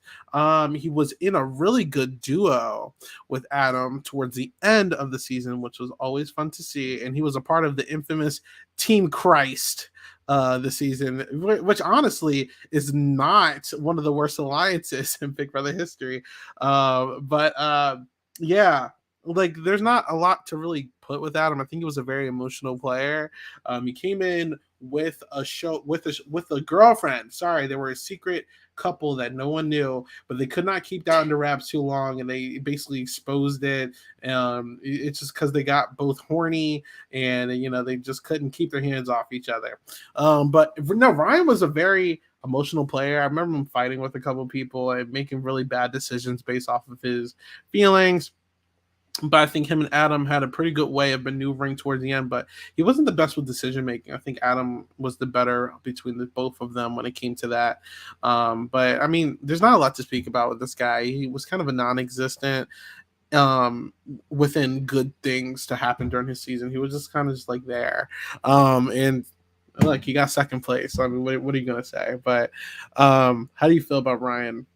He was in a really good duo with Adam towards the end of the season, which was always fun to see, and he was a part of the infamous Team Christ the season, which honestly is not one of the worst alliances in Big Brother history. Yeah, like there's not a lot to really put with Adam. I think he was a very emotional player. He came in with a girlfriend. Sorry, they were a secret couple that no one knew, but they could not keep that under wraps too long, and they basically exposed it. It's just because they got both horny, and they just couldn't keep their hands off each other. But no, Ryan was a very emotional player. I remember him fighting with a couple of people and making really bad decisions based off of his feelings. But I think him and Adam had a pretty good way of maneuvering towards the end. But he wasn't the best with decision making. I think Adam was the better between the both of them when it came to that. But I mean, there's not a lot to speak about with this guy. He was kind of a non-existent within good things to happen during his season. He was just kind of just like there. And look, he got second place. So, I mean, what are you gonna say? But how do you feel about Ryan?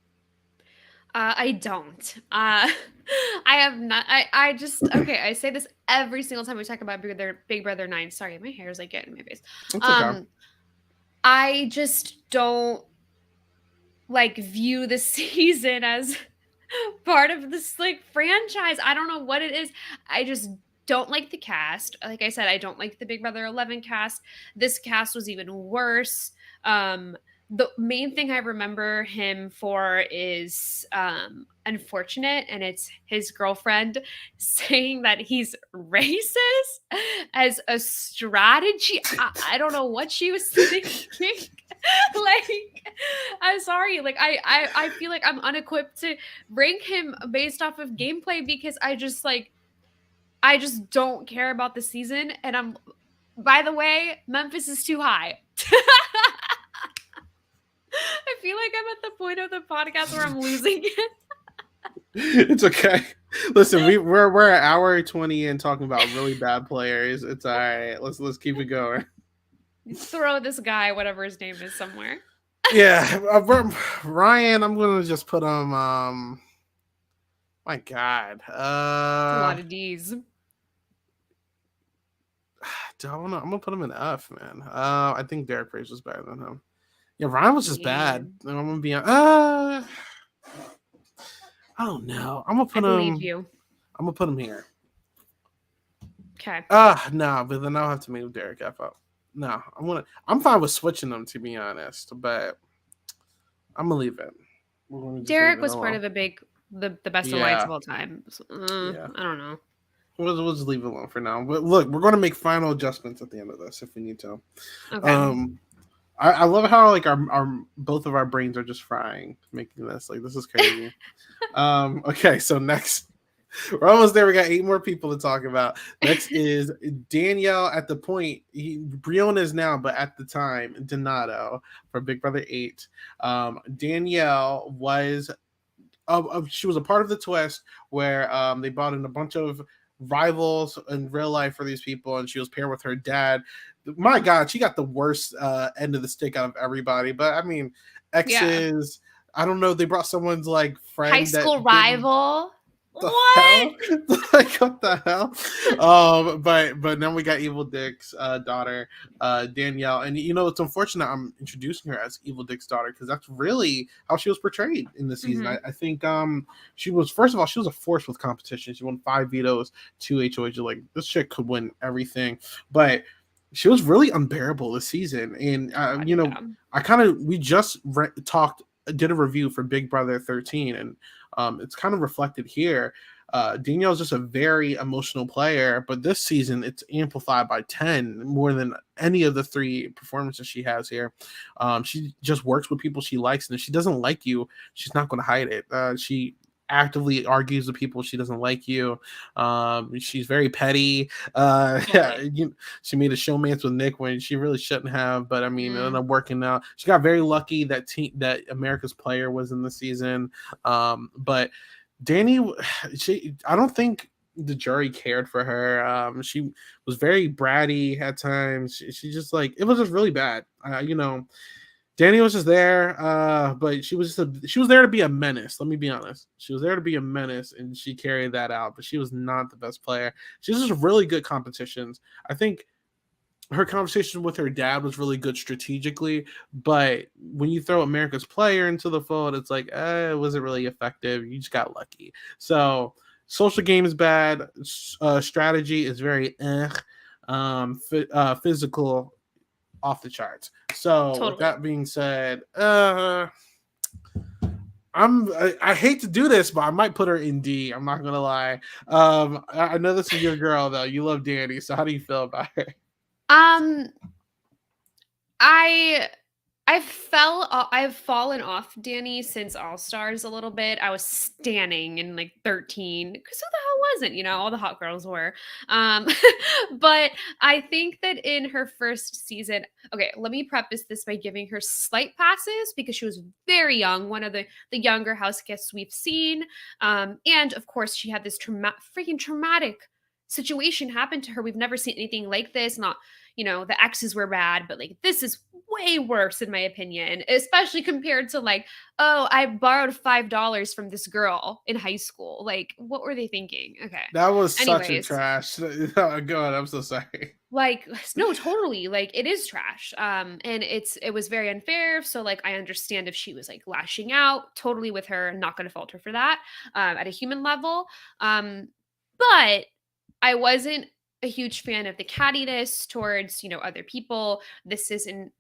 I don't. I have not. I just okay. I say this every single time we talk about Big Brother 9. Sorry, my hair is like getting in my face. It's okay. I just don't like view the season as part of this like franchise. I don't know what it is. I just don't like the cast. Like I said, I don't like the Big Brother 11 cast. This cast was even worse. The main thing I remember him for is unfortunate, and it's his girlfriend saying that he's racist as a strategy. I don't know what she was thinking. Like, I'm sorry. Like, I feel like I'm unequipped to rank him based off of gameplay because I just don't care about the season. And by the way, Memphis is too high. I feel like I'm at the point of the podcast where I'm losing it. It's okay. Listen, we're an hour 20 in talking about really bad players. It's all right. Let's keep it going. Throw this guy, whatever his name is, somewhere. Yeah, Ryan. I'm gonna just put him. My God, a lot of D's. I'm gonna put him in F, man. I think Derek Fraser was better than him. Yeah, Ryan was just bad. I'm gonna be I don't know. I'm gonna put him. I'm gonna put him here. Okay. No, but then I'll have to move Derek F up. No, I'm fine with switching them, to be honest, but I'm gonna leave it. Derek was part of the best alliance of all time. So, yeah. I don't know. We'll just leave it alone for now. But look, we're gonna make final adjustments at the end of this if we need to. Okay. I love how like our both of our brains are just frying making this. Like, this is crazy. Okay, so next. We're almost there. We got 8 more people to talk about. Next is Danielle at the point. Brianna is now, but at the time, Donato for Big Brother 8. Danielle was, she was a part of the twist where they brought in a bunch of rivals in real life for these people, and she was paired with her dad. My God, she got the worst end of the stick out of everybody. But I mean, exes. Yeah. I don't know. They brought someone's like friend, high school rival. What? Like, what the hell? But then we got Evil Dick's daughter, Danielle, and it's unfortunate I'm introducing her as Evil Dick's daughter because that's really how she was portrayed in the season. Mm-hmm. I think she was, first of all, she was a force with competition. She won 5 vetoes, 2 HOH. Like, this chick could win everything, but she was really unbearable this season. And we just did a review for Big Brother 13, and it's kind of reflected here. Danielle's just a very emotional player, but this season it's amplified by 10 more than any of the 3 performances she has here. She just works with people she likes, and if she doesn't like you, she's not going to hide it. She actively argues with people she doesn't like you. She's very petty. She made a showmance with Nick when she really shouldn't have, but I mean, it ended up working out. She got very lucky that America's Player was in the season. But Danny, I don't think the jury cared for her. She was very bratty at times. She just it was just really bad. Danny was just there, but she was there to be a menace. Let me be honest. She was there to be a menace, and she carried that out, but she was not the best player. She was just really good competitions. I think her conversation with her dad was really good strategically, but when you throw America's Player into the fold, it's like, it wasn't really effective. You just got lucky. So social game is bad. Strategy is very physical, off the charts. So totally. With that being said, I hate to do this, but I might put her in D. I'm not gonna lie. I know this is your girl though. You love Danny, so how do you feel about her? I I've fallen off Danny since All Stars a little bit. I was standing in like 13 because who the hell wasn't? You know, all the hot girls were. Um, but I think that in her first season, okay, let me preface this by giving her slight passes because she was very young, one of the younger house guests we've seen, and of course she had this freaking traumatic situation happen to her. We've never seen anything like this. Not, you know, the exes were bad, but like this is way worse in my opinion, especially compared to like, oh, I borrowed $5 from this girl in high school. Like, what were they thinking? Okay. That was such a Anyways, trash. Go ahead. I'm so sorry. like no, totally. Like it is trash. And it was very unfair. So like I understand if she was like lashing out, totally with her, not gonna fault her for that, at a human level. But I wasn't a huge fan of the cattiness towards, you know, other people. This is you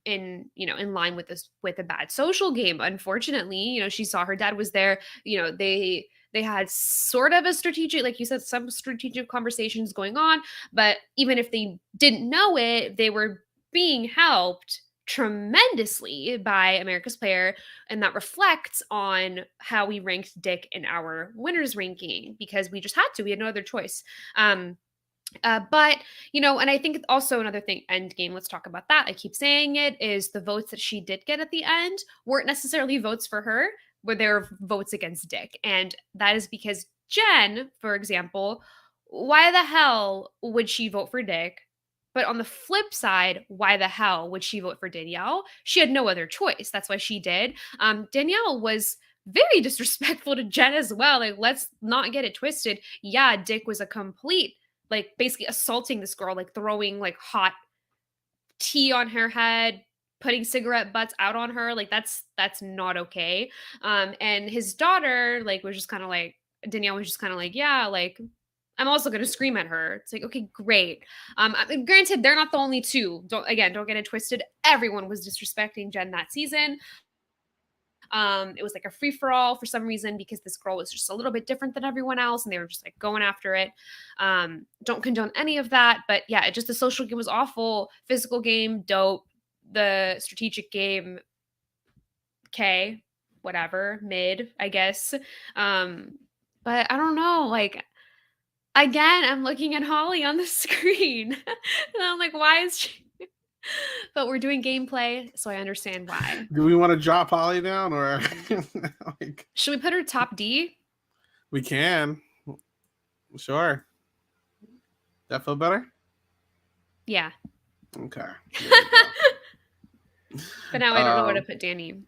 know, in line with this, with a bad social game. Unfortunately, you know, she saw her dad was there. You know, they had sort of a strategic, like you said, some strategic conversations going on, but even if they didn't know it, they were being helped tremendously by America's Player, and that reflects on how we ranked Dick in our winners ranking because we just had to. We had no other choice. But you know, and I think also another thing, end game. Let's talk about that. I keep saying it is the votes that she did get at the end weren't necessarily votes for her, but they're votes against Dick, and that is because Jen, for example, why the hell would she vote for Dick? But on the flip side, why the hell would she vote for Danielle? She had no other choice. That's why she did. Danielle was very disrespectful to Jen as well. Like, let's not get it twisted. Yeah, Dick was a complete, like, basically assaulting this girl, like throwing like hot tea on her head, putting cigarette butts out on her. Like that's not okay. And his daughter, like, was just kind of like, Danielle was just kind of like, yeah, like, I'm also going to scream at her. It's like, okay, great. I mean, granted, they're not the only two. Don't get it twisted. Everyone was disrespecting Jen that season. It was like a free for all for some reason because this girl was just a little bit different than everyone else, and they were just like going after it. Don't condone any of that, but yeah, it just, the social game was awful. Physical game, dope. The strategic game, okay, whatever, mid, I guess. But I don't know, like, again, I'm looking at Holly on the screen, and I'm like, why is she? But we're doing gameplay, so I understand why. Do we want to drop Holly down or like, should we put her top D? We can. Sure. That feel better? Yeah. Okay. But now I don't know where to put Danny.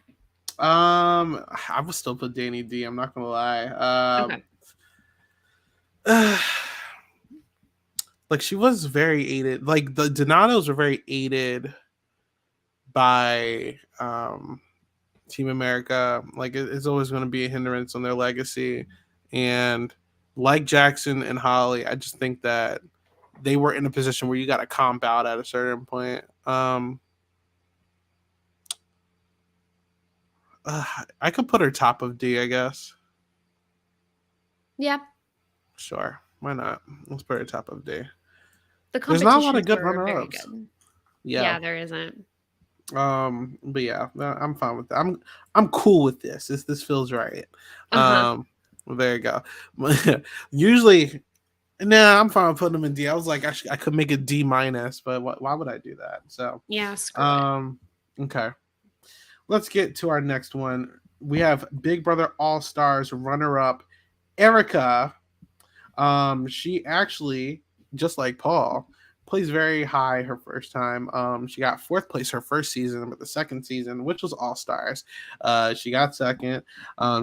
I would still put Danny D. I'm not gonna lie. Okay. Like she was very aided. Like the Donatos were very aided by Team America. Like it's always going to be a hindrance on their legacy. And like Jackson and Holly, I just think that they were in a position where you got to comp out at a certain point. I could put her top of D, I guess. Yeah. Sure. Why not? Let's put her top of D. There's not a lot of good runner-ups. Yeah, there isn't. But yeah, I'm fine with that. I'm cool with this. This feels right. There you go. Usually, nah, I'm fine with putting them in D. I was like, I could make a D minus, but why would I do that? So yeah, screw it. Okay. Let's get to our next one. We have Big Brother All Stars runner-up Erika. She actually, just like Paul, plays very high her first time. She got fourth place her first season, but the second season, which was All Stars, she got second.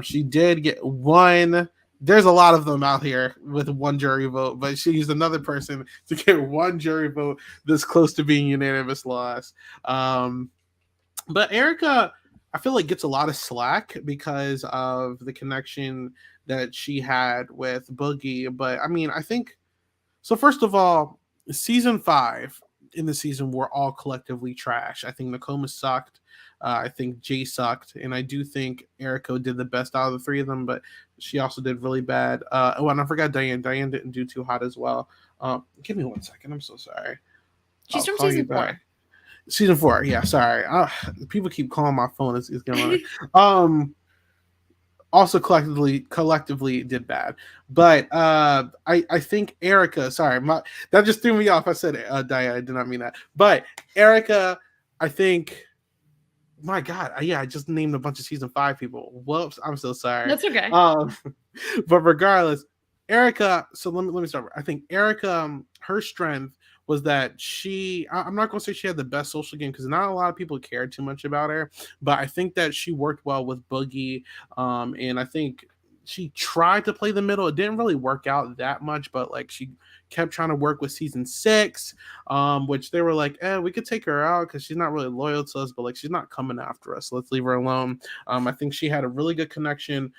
She did get one. There's a lot of them out here with one jury vote, but she's another person to get one jury vote this close to being unanimous loss. But Erika, I feel like gets a lot of slack because of the connection that she had with Boogie. But I mean, I think so. First of all, season 5 in the season were all collectively trash. I think Nakoma sucked. I think Jay sucked, and I do think Erika did the best out of the three of them, but she also did really bad. And I forgot Diane. Diane didn't do too hot as well. Give me 1 second. I'm so sorry. She's from season 4. Season 4, yeah. Sorry, people keep calling my phone. It's going on. Also collectively did bad, but I think Erika. Sorry, that just threw me off. I said Dia. I did not mean that. But Erika, I think. My God, yeah, I just named a bunch of season 5 people. Whoops, I'm so sorry. That's okay. But regardless, Erika. So let me start. I think Erika, her strength was that I'm not going to say she had the best social game because not a lot of people cared too much about her, but I think that she worked well with Boogie, and I think she tried to play the middle. It didn't really work out that much, but like she kept trying to work with season 6, which they were like, we could take her out because she's not really loyal to us, but like she's not coming after us. Let's leave her alone. I think she had a really good connection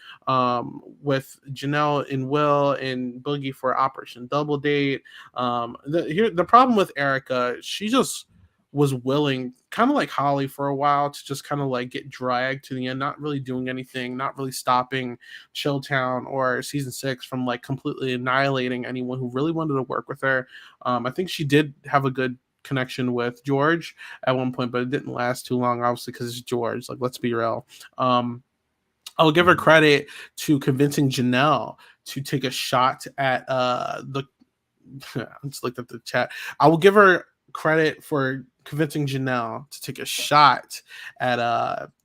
with Janelle and Will and Boogie for Operation Double Date. The problem with Erika, she just was willing, kind of like Holly for a while, to just kind of like get dragged to the end, not really doing anything, not really stopping Chilltown or season 6 from like completely annihilating anyone who really wanted to work with her. I think she did have a good connection with George at one point, but it didn't last too long, obviously, because it's George. Like, let's be real. I'll give her credit to convincing Janelle to take a shot at the. I just looked at the chat. I will give her credit for convincing Janelle to take a shot at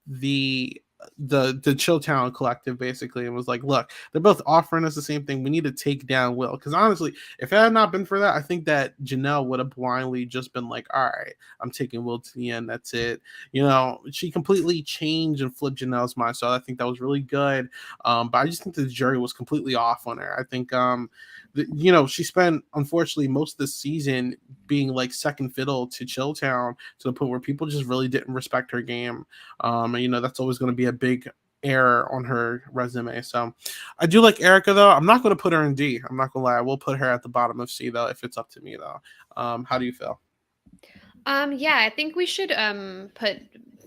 the Chilltown collective, basically, and was like, look, they're both offering us the same thing. We need to take down Will. Because honestly, if it had not been for that, I think that Janelle would have blindly just been like, all right, I'm taking Will to the end. That's it. You know, she completely changed and flipped Janelle's mind. So I think that was really good. But I just think the jury was completely off on her. I think she spent, unfortunately, most of the season being like second fiddle to Chilltown to the point where people just really didn't respect her game. And that's always going to be a big error on her resume. So I do like Erika, though. I'm not going to put her in D. I'm not going to lie. I will put her at the bottom of C, though, if it's up to me, though. How do you feel? Yeah, I think we should put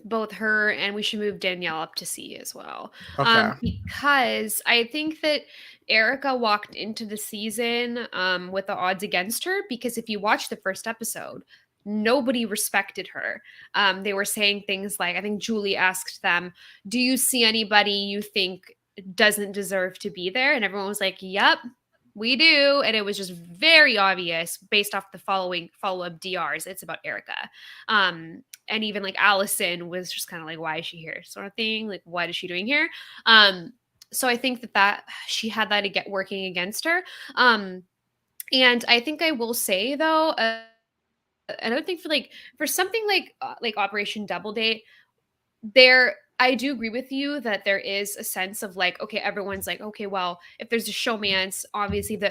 both her and we should move Danielle up to C as well. Okay. Because I think that Erika walked into the season with the odds against her, because if you watch the first episode, nobody respected her. They were saying things like, I think Julie asked them, do you see anybody you think doesn't deserve to be there? And everyone was like, yep, we do. And it was just very obvious based off the follow-up DRs. It's about Erika. And even like Allison was just kind of like, why is she here? Sort of thing. Like, what is she doing here? So I think that she had that working against her. And I think I will say, though, another thing for something like Operation Double Date, I do agree with you that there is a sense of like, okay, everyone's like, okay, well, if there's a showmance, obviously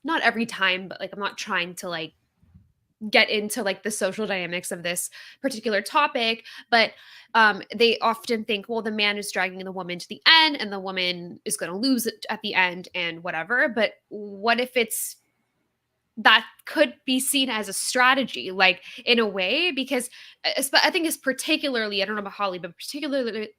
not every time, but like I'm not trying to like get into like the social dynamics of this particular topic, but they often think, well, the man is dragging the woman to the end and the woman is going to lose it at the end and whatever. But what if that could be seen as a strategy, like in a way, because I think it's particularly, I don't know about Holly, but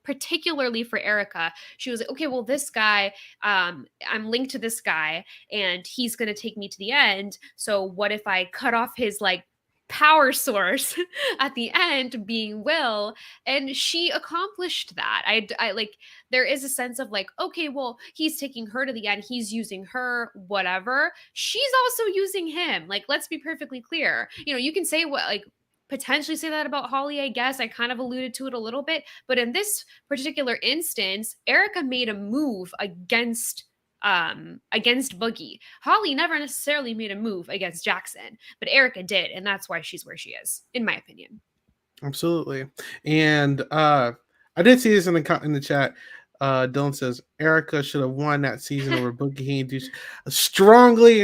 particularly for Erika, she was like, okay, well, this guy, I'm linked to this guy and he's going to take me to the end. So what if I cut off his like power source at the end, being Will? And she accomplished that. I like, there is a sense of like, okay, well, he's taking her to the end, he's using her, whatever, she's also using him. Like, let's be perfectly clear. You can say what, like, potentially say that about Holly, I guess. I kind of alluded to it a little bit, but in this particular instance, Erika made a move against Boogie. Holly never necessarily made a move against Jackson, but Erika did, and that's why she's where she is, in my opinion. Absolutely. And I did see this in the chat. Dylan says Erika should have won that season over Boogie. Strongly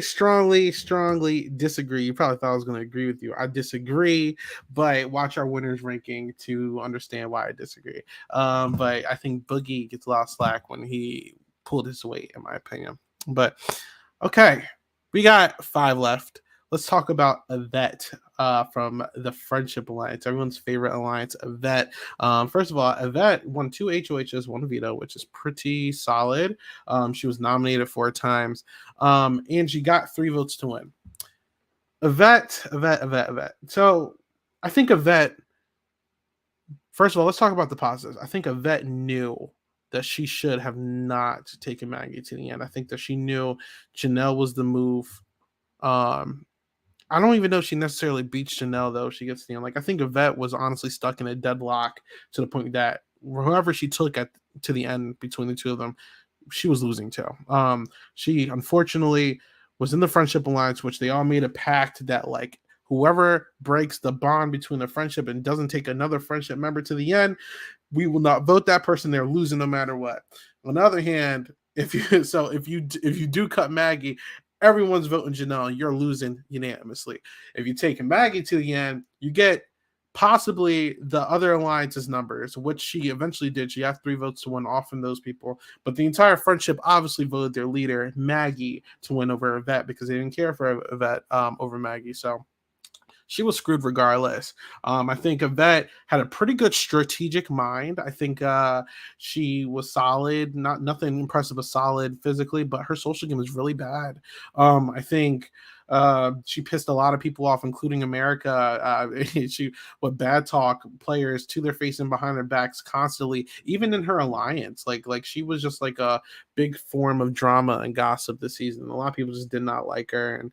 disagree. You probably thought I was going to agree with you. I disagree, but watch our winners ranking to understand why I disagree. But I think Boogie gets a lot of slack when he pulled his weight, in my opinion. But okay, we got 5 left. Let's talk about Ivette from the Friendship Alliance, everyone's favorite alliance, Ivette. First of all, Ivette won 2 HOHs, 1 veto, which is pretty solid. She was nominated 4 times, and she got 3 votes to win. Ivette. So I think Ivette. First of all, let's talk about the positives. I think Ivette knew that she should have not taken Maggie to the end. I think that she knew Janelle was the move. Um, I don't even know if she necessarily beats Janelle though. If she gets to the end, like I think Ivette was honestly stuck in a deadlock to the point that whoever she took to the end between the two of them, she was losing to. She unfortunately was in the friendship alliance, which they all made a pact that like whoever breaks the bond between the friendship and doesn't take another friendship member to the end, we will not vote that person. They're losing no matter what. On the other hand, if you do cut Maggie, everyone's voting Janelle. You're losing unanimously. If you take Maggie to the end, you get possibly the other alliance's numbers, which she eventually did. She had 3 votes to win off from those people. But the entire friendship obviously voted their leader, Maggie, to win over Ivette because they didn't care for Ivette over Maggie. So she was screwed regardless. I think Ivette had a pretty good strategic mind. I think she was solid, nothing impressive, but solid physically, but her social game was really bad. I think she pissed a lot of people off, including America. She would bad talk players to their face and behind their backs constantly, even in her alliance. Like she was just like a big form of drama and gossip this season. A lot of people just did not like her, and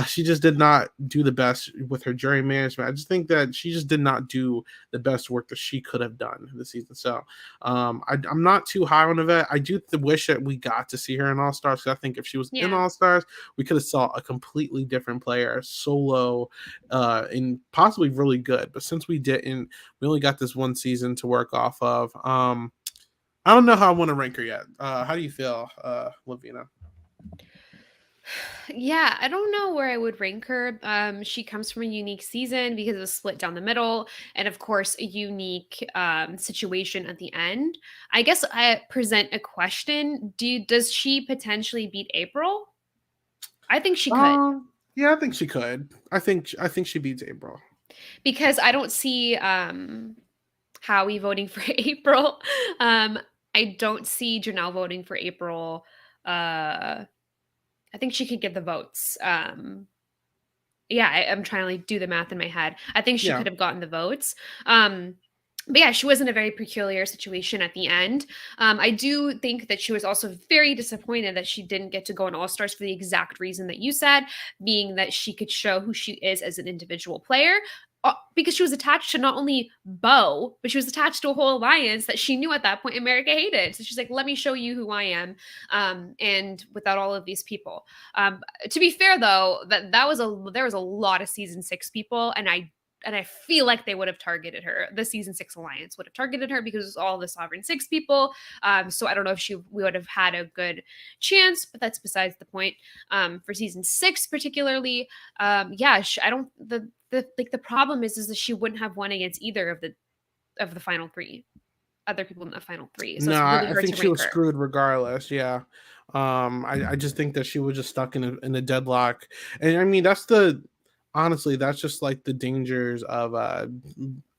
she just did not do the best with her jury management. I just think that she just did not do the best work that she could have done this season. So I'm not too high on Yvette. I do wish that we got to see her in All Stars. I think if she was in All Stars, we could have saw a completely different player, solo, and possibly really good. But since we didn't, we only got this one season to work off of. I don't know how I want to rank her yet. How do you feel, Lovina? Yeah, I don't know where I would rank her. She comes from a unique season because it was split down the middle, and of course, a unique situation at the end. I guess I present a question: does she potentially beat April? I think she could. Yeah, I think she could. I think she beats April because I don't see Howie voting for April. I don't see Janelle voting for April. I think she could get the votes. I'm trying to like do the math in my head. I think she could have gotten the votes. But yeah, she was in a very peculiar situation at the end. I do think that she was also very disappointed that she didn't get to go on All Stars for the exact reason that you said, being that she could show who she is as an individual player. Because she was attached to not only Bo, but she was attached to a whole alliance that she knew at that point America hated. So she's like, let me show you who I am. And without all of these people. To be fair, though, there was a lot of season 6 people, and I feel like they would have targeted her. The season 6 alliance would have targeted her because it was all the Sovereign 6 people. So I don't know if we would have had a good chance, but that's besides the point. For season 6 particularly, I don't the problem is that she wouldn't have won against either of the final 3 other people in the final 3. So no, it's really I think she was screwed regardless. Yeah. I just think that she was just stuck in a deadlock. And I mean, honestly, that's just like the dangers of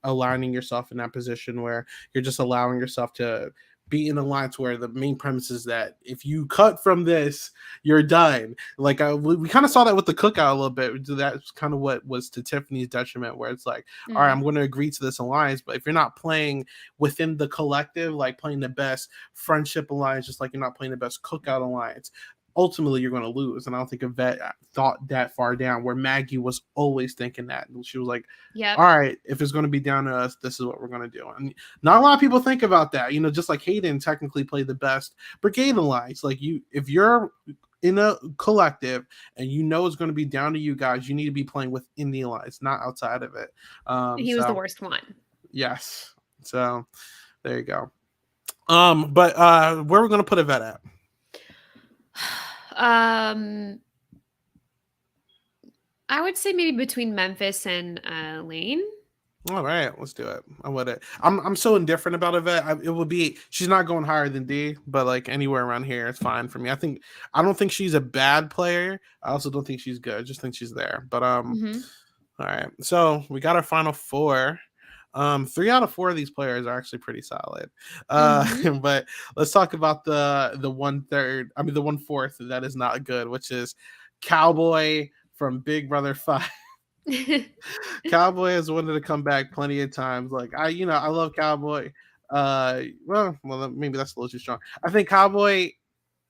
aligning yourself in that position where you're just allowing yourself to be in an alliance where the main premise is that if you cut from this, you're done. Like we kind of saw that with the cookout a little bit. That's kind of what was to Tiffany's detriment, where it's like, all right, I'm going to agree to this alliance, but if you're not playing within the collective, like playing the best friendship alliance, just like you're not playing the best cookout alliance, ultimately you're going to lose. And I don't think Yvette thought that far down, where Maggie was always thinking that. She was like, all right, if it's going to be down to us, this is what we're going to do. And not a lot of people think about that. Just like Hayden technically played the best brigade alliance. Like if you're in a collective and it's going to be down to you guys, you need to be playing within the alliance, not outside of it. He was the worst one. Yes. So there you go. But where are we going to put Yvette at? I would say maybe between Memphis and Lane. All right, let's do it. I'm so indifferent about Yvette. It would be, she's not going higher than D, but like anywhere around here, it's fine for me. I don't think she's a bad player. I also don't think she's good. I just think she's there. But all right. So we got our final 4. 3 out of 4 of these players are actually pretty solid. But let's talk about the 1/4 that is not good, which is Cowboy from Big Brother 5. Cowboy has wanted to come back plenty of times. Like I love Cowboy. Well, maybe that's a little too strong. I think Cowboy,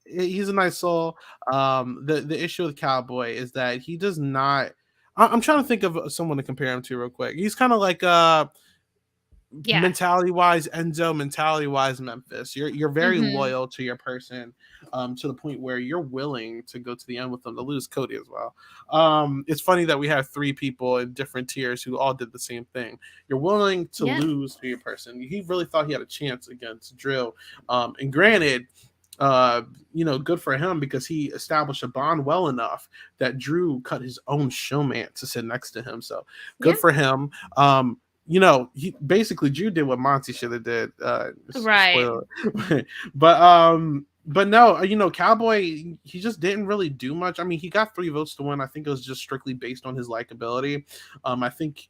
he's a nice soul. The issue with Cowboy is that he does not. I'm trying to think of someone to compare him to real quick. He's kind of like Yeah. mentality wise Enzo, mentality wise Memphis. You're very Mhm. loyal to your person, to the point where you're willing to go to the end with them, to lose Cody as well. It's funny that we have three people in different tiers who all did the same thing. You're willing to Yeah. lose to your person. He really thought he had a chance against Drill. And granted, good for him because he established a bond well enough that Drew cut his own showman to sit next to him. So good Yeah. for him. He basically Drew did what Monty should have did. Right. Spoiler, but no, Cowboy, he just didn't really do much. I mean, he got 3 votes to win. I think it was just strictly based on his likability. I think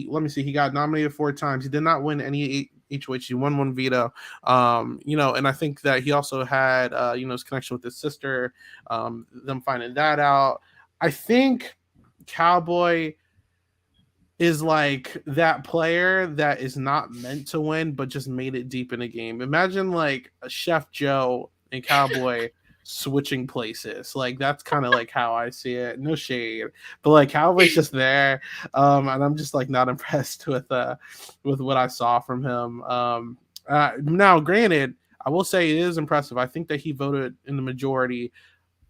let me see, he got nominated 4 times. He did not win any HOH. He won 1 veto. And I think that he also had his connection with his sister. Them finding that out. I think Cowboy is like that player that is not meant to win, but just made it deep in a game. Imagine like a Chef Joe and Cowboy switching places. Like that's kind of like how I see it. No shade, but like Cowboy's just there, and I'm just like not impressed with what I saw from him. Now, granted, I will say it is impressive. I think that he voted in the majority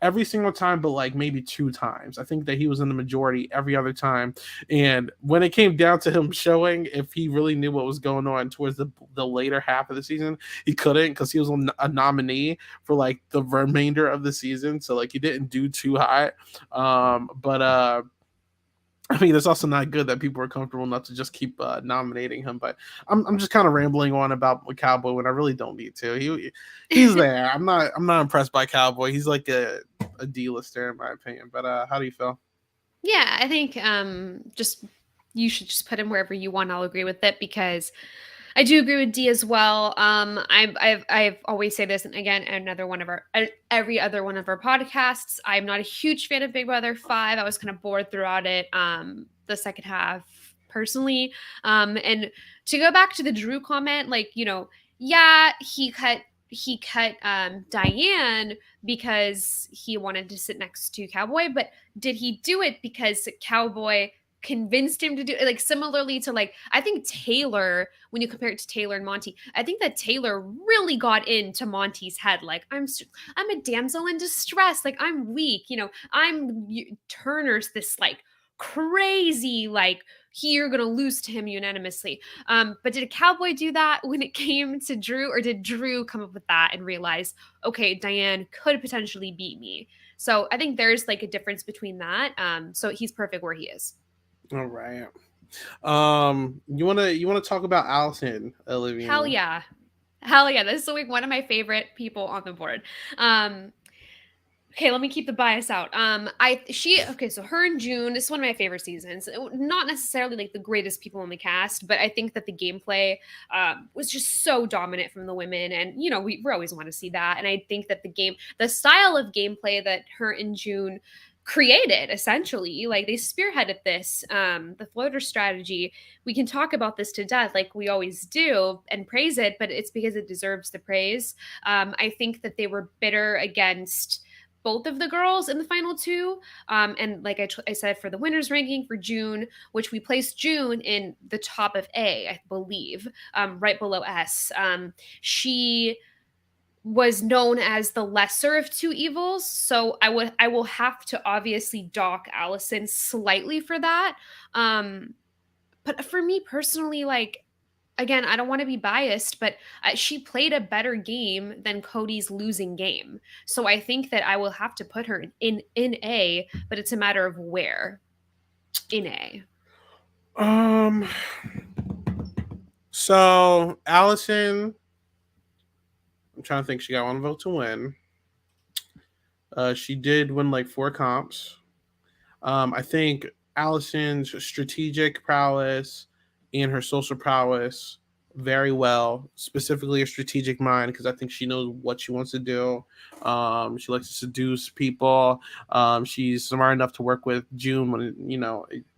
every single time, but like maybe 2 times. I think that he was in the majority every other time. And when it came down to him showing if he really knew what was going on towards the later half of the season, he couldn't because he was a nominee for like the remainder of the season. So like he didn't do too hot. But I mean, it's also not good that people are comfortable enough to just keep nominating him. But I'm just kind of rambling on about Cowboy when I really don't need to. He's there. I'm not impressed by Cowboy. He's like a D-lister in my opinion. But how do you feel? Yeah, I think just you should just put him wherever you want. I'll agree with it because I do agree with D as well. I've always say this, and again, another one of our every other one of our podcasts. I'm not a huge fan of Big Brother 5. I was kind of bored throughout it. The second half, personally. And to go back to the Drew comment, like yeah, he cut Diane because he wanted to sit next to Cowboy, but did he do it because Cowboy convinced him to do it? Like similarly to like I think Taylor, when you compare it to Taylor and Monty, I think that Taylor really got into Monty's head. Like I'm a damsel in distress. Like I'm weak. Turner's this like crazy like you're gonna lose to him unanimously. But did a Cowboy do that when it came to Drew, or did Drew come up with that and realize, okay, Diane could potentially beat me? So I think there's like a difference between that. So he's perfect where he is. All right. You wanna talk about Allison, Hell Olivia? yeah. Hell yeah. This is like one of my favorite people on the board. Okay, let me keep the bias out. So her and June, this is one of my favorite seasons. Not necessarily like the greatest people in the cast, but I think that the gameplay was just so dominant from the women, and we always want to see that. And I think that the style of gameplay that her and June created, essentially, like they spearheaded this, the floater strategy. We can talk about this to death, like we always do, and praise it, but it's because it deserves the praise. I think that they were bitter against both of the girls in the final two. And like I said, for the winners ranking for June, which we placed June in the top of A, I believe, right below S. She was known as the lesser of two evils, so I will have to obviously dock Allison slightly for that. But for me personally, like again, I don't want to be biased, but she played a better game than Cody's losing game. So I think that I will have to put her in A, but it's a matter of where in A. Um. So Allison, I'm trying to think. She got 1 vote to win. She did win like 4 comps. I think Allison's strategic prowess and her social prowess very well, specifically a strategic mind, because I think she knows what she wants to do. She likes to seduce people. She's smart enough to work with June when,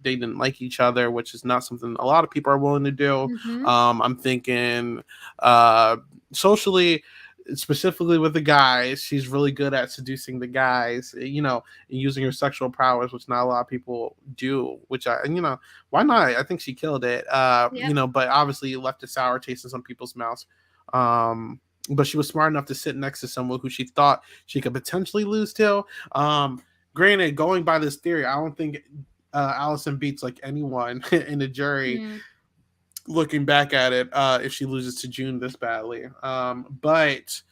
they didn't like each other, which is not something a lot of people are willing to do. Mm-hmm. I'm thinking socially, specifically with the guys, she's really good at seducing the guys, and using her sexual powers, which not a lot of people do, which why not? I think she killed it. Yep. But obviously it left a sour taste in some people's mouths. But she was smart enough to sit next to someone who she thought she could potentially lose to. Granted, going by this theory, I don't think Allison beats like anyone in the jury. Mm. Looking back at it, if she loses to June this badly. But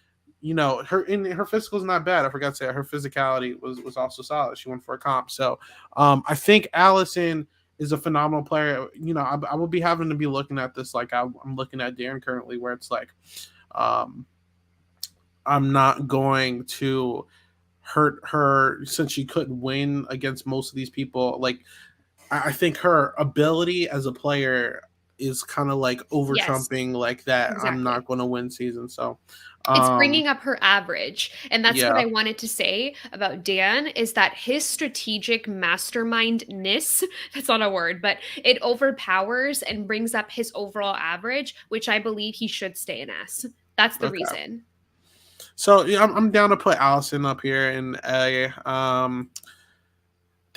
her physical is not bad. I forgot to say her physicality was also solid. She went for a comp. So I think Allison is a phenomenal player. I will be having to be looking at this like I'm looking at Dan currently, where it's like I'm not going to hurt her since she couldn't win against most of these people. Like I think her ability as a player is kind of like over trumping like that. Exactly. I'm not going to win season. So it's bringing up her average. And that's what I wanted to say about Dan, is that his strategic mastermindness, that's not a word, but it overpowers and brings up his overall average, which I believe he should stay in S. That's the reason. So I'm down to put Allison up here in A.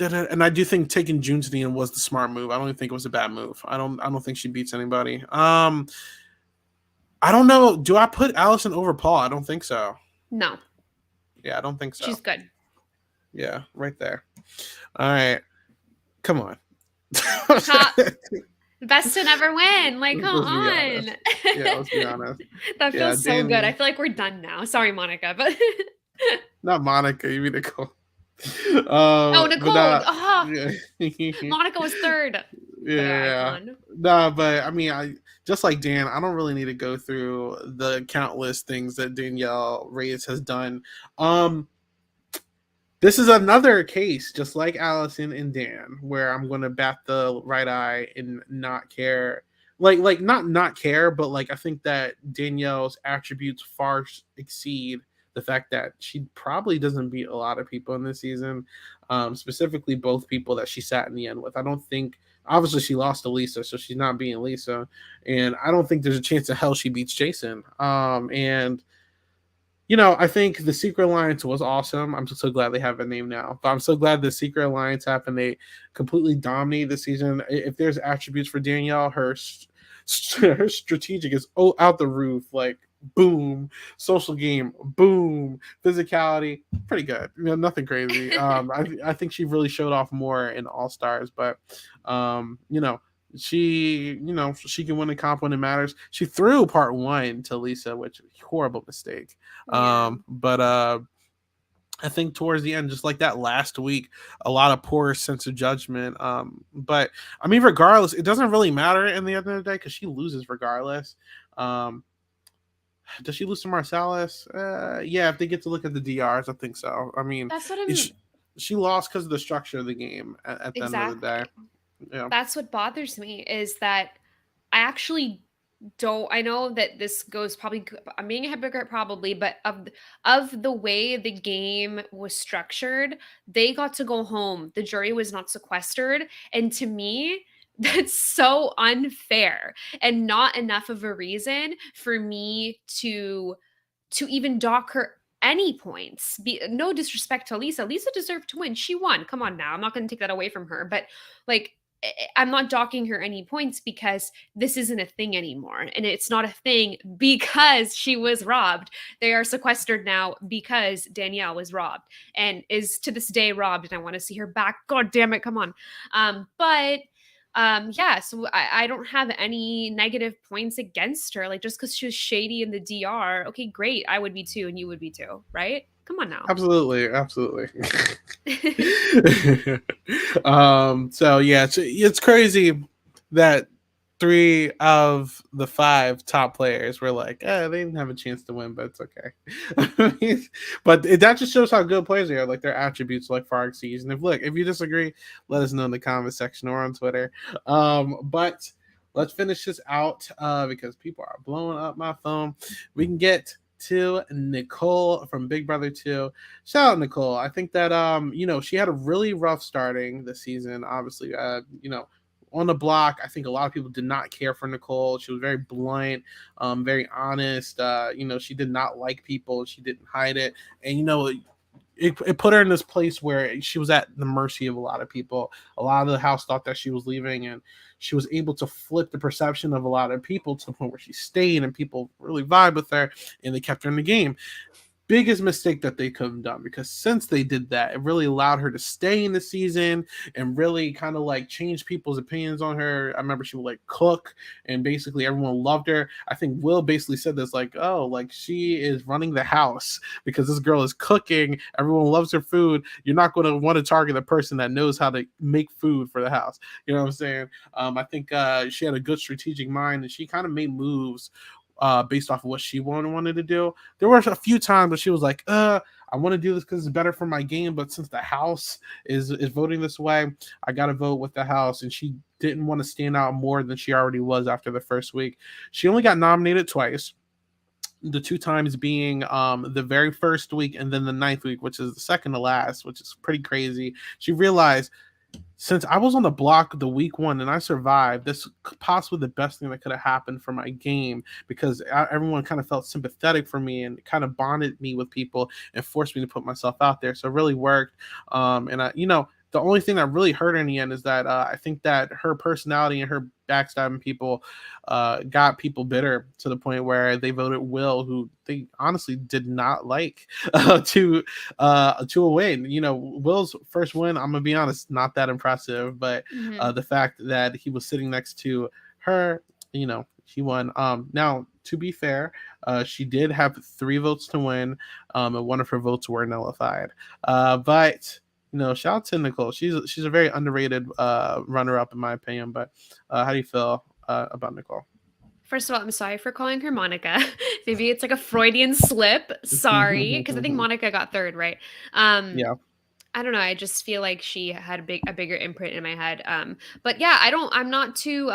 And I do think taking June to the end was the smart move. I don't even think it was a bad move. I don't think she beats anybody. I don't know. Do I put Allison over Paul? I don't think so. No. Yeah, I don't think so. She's good. Yeah, right there. All right. Come on. Best to never win. Like, come on. Yeah, let's be honest. That feels so good. I feel like we're done now. Sorry, Monica, but not Monica, you mean Nicole. Nicole. Monica was third. Yeah. No, but I mean, I just like Dan, I don't really need to go through the countless things that Danielle Reyes has done. This is another case, just like Allison and Dan, where I'm going to bat the right eye and not care. Like not care, but like I think that Danielle's attributes far exceed the fact that she probably doesn't beat a lot of people in this season, specifically both people that she sat in the end with. I don't think, obviously she lost to Lisa, so she's not beating Lisa, and I don't think there's a chance in hell she beats Jason. And I think the Secret Alliance was awesome. I'm just so glad they have a name now. But I'm so glad the Secret Alliance happened. They completely dominated the season. If there's attributes for Danielle, her strategic is out the roof. Like, boom. Social game, boom. Physicality, pretty good. Nothing crazy. I think she really showed off more in All Stars, but she can win a comp when it matters. She threw part 1 to Lisa, which horrible mistake. But I think towards the end, just like that last week, a lot of poor sense of judgment. But I mean, regardless, it doesn't really matter in the end of the day because she loses regardless. Does she lose to Marsalis? Yeah, if they get to look at the DRs, I think so. I mean, that's what I mean. She lost because of the structure of the game at the end of the day. Yeah. That's what bothers me, is that I actually don't. I know that this goes probably. I'm being a hypocrite probably, but of the way the game was structured, they got to go home. The jury was not sequestered, and to me, that's so unfair and not enough of a reason for me to even dock her any points. No disrespect to Lisa. Lisa deserved to win. She won. Come on now. I'm not going to take that away from her. But like, I'm not docking her any points because this isn't a thing anymore. And it's not a thing because she was robbed. They are sequestered now because Danielle was robbed and is to this day robbed. And I want to see her back. God damn it. Come on. So I don't have any negative points against her. Like, just because she was shady in the DR, okay, great. I would be too, and you would be too, right? Come on now. Absolutely. So yeah, it's crazy that 3 of the 5 top players were like, they didn't have a chance to win, but it's okay. But that just shows how good players they are. Like, their attributes like far exceeds. And if you disagree, let us know in the comment section or on Twitter. But let's finish this out because people are blowing up my phone. We can get to Nicole from Big Brother 2. Shout out Nicole. I think that she had a really rough starting this season. Obviously, on the block, I think a lot of people did not care for Nicole. She was very blunt, very honest. She did not like people. She didn't hide it. And it put her in this place where she was at the mercy of a lot of people. A lot of the house thought that she was leaving, and she was able to flip the perception of a lot of people to the point where she stayed, and people really vibe with her, and they kept her in the game. Biggest mistake that they could have done, because since they did that, it really allowed her to stay in the season and really kind of like change people's opinions on her. I remember she would like cook, and basically everyone loved her. I think Will basically said this like, oh, like she is running the house because this girl is cooking. Everyone loves her food. You're not going to want to target the person that knows how to make food for the house. You know what I'm saying? I think she had a good strategic mind, and she kind of made moves based off of what she wanted to do. There were a few times where she was like, I want to do this because it's better for my game, but since the house is voting this way, I got to vote with the house. And she didn't want to stand out more than she already was after the first week. She only got nominated twice. The two times being the very first week and then the ninth week, which is the second to last, which is pretty crazy. She realized, since I was on the block the week one and I survived, this possibly the best thing that could have happened for my game, because everyone kind of felt sympathetic for me and kind of bonded me with people and forced me to put myself out there. So it really worked. And the only thing that really hurt her in the end is that I think that her personality and her backstabbing people got people bitter to the point where they voted Will, who they honestly did not like, to a win. Will's first win, I'm gonna be honest, not that impressive, but the fact that he was sitting next to her, he won. Now, to be fair, she did have 3 votes to win, and one of her votes were nullified. But shout out to Nicole. She's a very underrated runner-up in my opinion. But how do you feel about Nicole? First of all, I'm sorry for calling her Monica. Maybe it's like a Freudian slip. Sorry, because I think Monica got third, right? Yeah. I don't know. I just feel like she had a bigger imprint in my head. But yeah, I'm not too.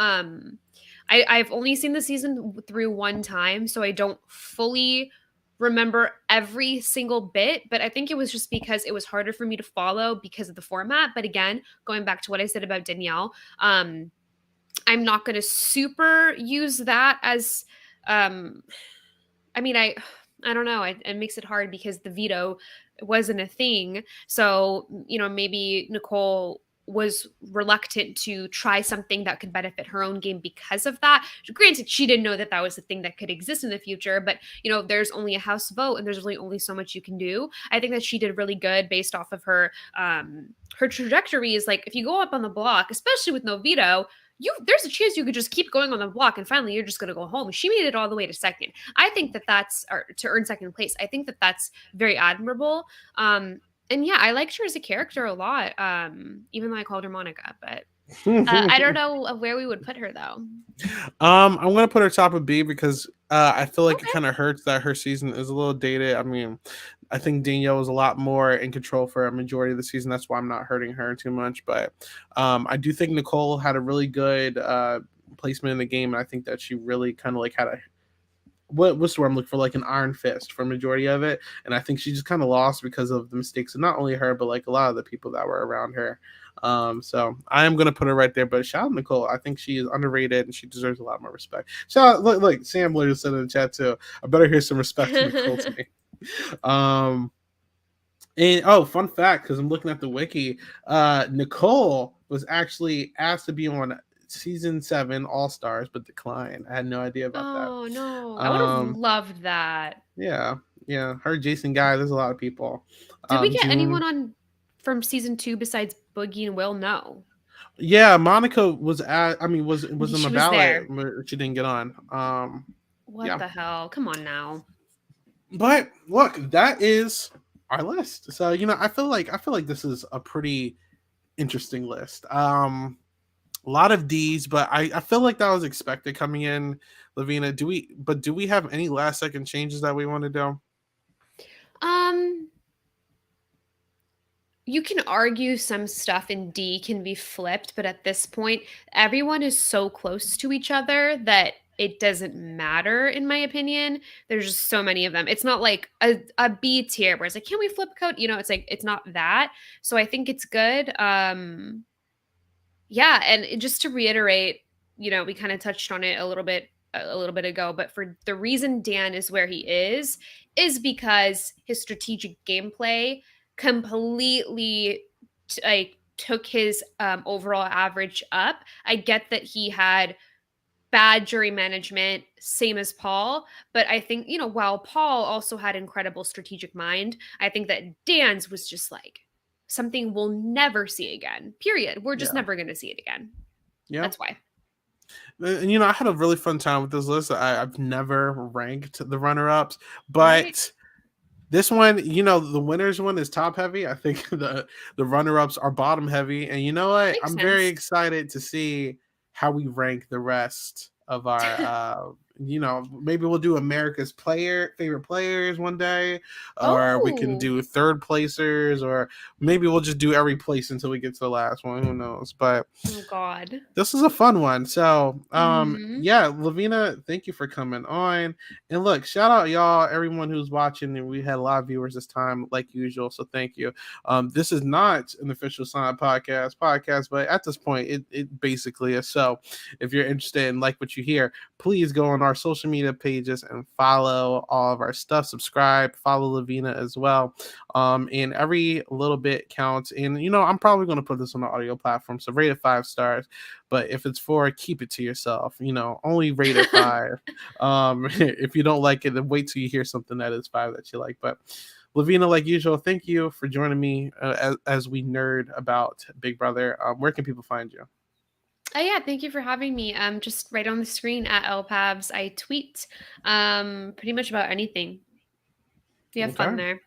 I've only seen the season through one time, so I don't fully remember every single bit, but I think it was just because it was harder for me to follow because of the format. But again, going back to what I said about Danielle, I'm not going to super use that as, I don't know. It makes it hard because the veto wasn't a thing. So, maybe Nicole was reluctant to try something that could benefit her own game because of that. Granted, she didn't know that that was a thing that could exist in the future, but there's only a house vote and there's really only so much you can do. I think that she did really good based off of her trajectory is like, if you go up on the block, especially with no veto, there's a chance you could just keep going on the block and finally you're just going to go home. She made it all the way to second. I think that that's to earn second place. I think that that's very admirable. And yeah, I liked her as a character a lot, even though I called her Monica. But I don't know where we would put her, though. I'm going to put her top of B because I feel like it kind of hurts that her season is a little dated. I mean, I think Danielle was a lot more in control for a majority of the season. That's why I'm not hurting her too much. But I do think Nicole had a really good placement in the game. And I think that she really kind of like had a what's the word I'm looking for, like an iron fist for majority of it. And I think she just kind of lost because of the mistakes of not only her, but like a lot of the people that were around her. So I am going to put her right there, but shout out Nicole. I think she is underrated and she deserves a lot more respect. Shout out, look, Sam literally said in the chat too, I better hear some respect to Nicole to me. And fun fact, because I'm looking at the wiki, Nicole was actually asked to be on season 7 All Stars, but declined. I had no idea about that. Oh no, I would have loved that. Yeah, her, Jason Guy. There's a lot of people. Did we get anyone on from season 2 besides Boogie and Will? No. Yeah, Monica was was in the ballot, but she didn't get on. What the hell? Come on now. But look, that is our list. So I feel like this is a pretty interesting list. A lot of D's, but I feel like that was expected coming in. Lovina, do we have any last second changes that we want to do? you can argue some stuff in D can be flipped, but at this point, everyone is so close to each other that it doesn't matter, in my opinion. There's just so many of them. It's not like a B tier where it's like, can we flip code? You know, it's like, it's not that. So I think it's good. Yeah, and just to reiterate, you know, we kind of touched on it a little bit ago, but for the reason Dan is where he is because his strategic gameplay completely like took his overall average up. I get that he had bad jury management, same as Paul, but I think, you know, while Paul also had incredible strategic mind, I think that Dan's was just like something we'll never see again. Period. We're just never going to see it again. Yeah. That's why. And you know, I had a really fun time with this list. I've never ranked the runner-ups, but this one, you know, the winners one is top heavy. I think the runner-ups are bottom heavy. And you know what? Makes I'm very sense. excited to see how we rank the rest of our you know, maybe we'll do America's favorite players one day, or we can Oh, do third placers, or maybe we'll just do every place until we get to the last one. Who knows? But oh God. this is a fun one. So, Mhm. yeah, Lovina, thank you for coming on. And look, shout out y'all, everyone who's watching. And we had a lot of viewers this time, like usual. So thank you. This is not an official Sign podcast, but at this point, it basically is. So if you're interested and like what you hear, please go on our social media pages and follow all of our stuff. Subscribe, follow Lovina as well. And every little bit counts. And you know, I'm probably going to put this on the audio platform, so rate it 5 stars. But if it's 4, keep it to yourself. You know, only rate it 5. If you don't like it, then wait till you hear something that is 5 that you like. But Lovina, like usual, thank you for joining me as we nerd about Big Brother. Where can people find you? Oh yeah, thank you for having me. Just right on the screen at LPABS. I tweet pretty much about anything. You have fun Okay.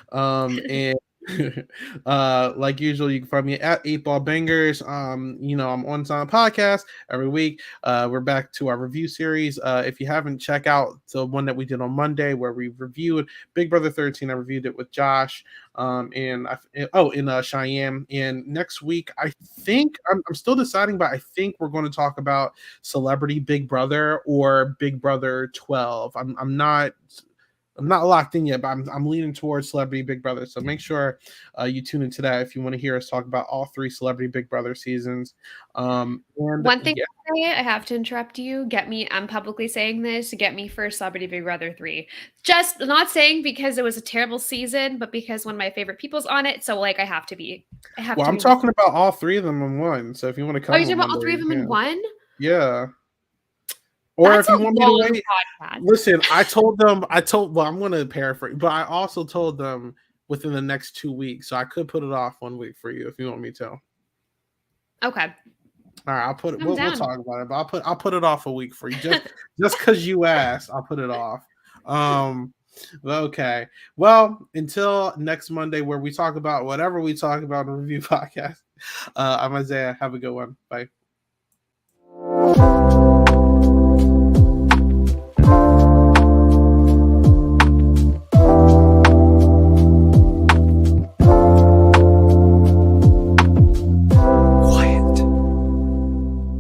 there. And like usual, you can find me at 8 Ball Bangers. You know, I'm on Sign podcast every week. We're back to our review series. If you haven't, check out the one that we did on Monday where we reviewed Big Brother 13. I reviewed it with Josh. In Cheyenne. And next week, I think I'm still deciding, but I think we're going to talk about Celebrity Big Brother or Big Brother 12. I'm not locked in yet, but I'm leaning towards Celebrity Big Brother. So make sure you tune into that if you want to hear us talk about all 3 Celebrity Big Brother seasons. And One thing yeah. I have to interrupt you. I'm publicly saying this. Get me for Celebrity Big Brother 3. Just not saying because it was a terrible season, but because one of my favorite people's on it. So like I have to be. Well, I'm talking about all 3 of them in one. So if you want to Oh, come you're talking on about all Monday, 3 of them in one? yeah. Or That's if you a want me to long wait, podcast. listen, well, I'm going to paraphrase, but I also told them within the next 2 weeks. So I could put it off 1 week for you if you want me to. Okay. All right, I'll put it. I'm We'll down. talk about it, but I'll put it off a week for you just because you asked. I'll put it off. Okay. Well, until next Monday, where we talk about whatever we talk about in the review podcast. I'm Isaiah. Have a good one. Bye.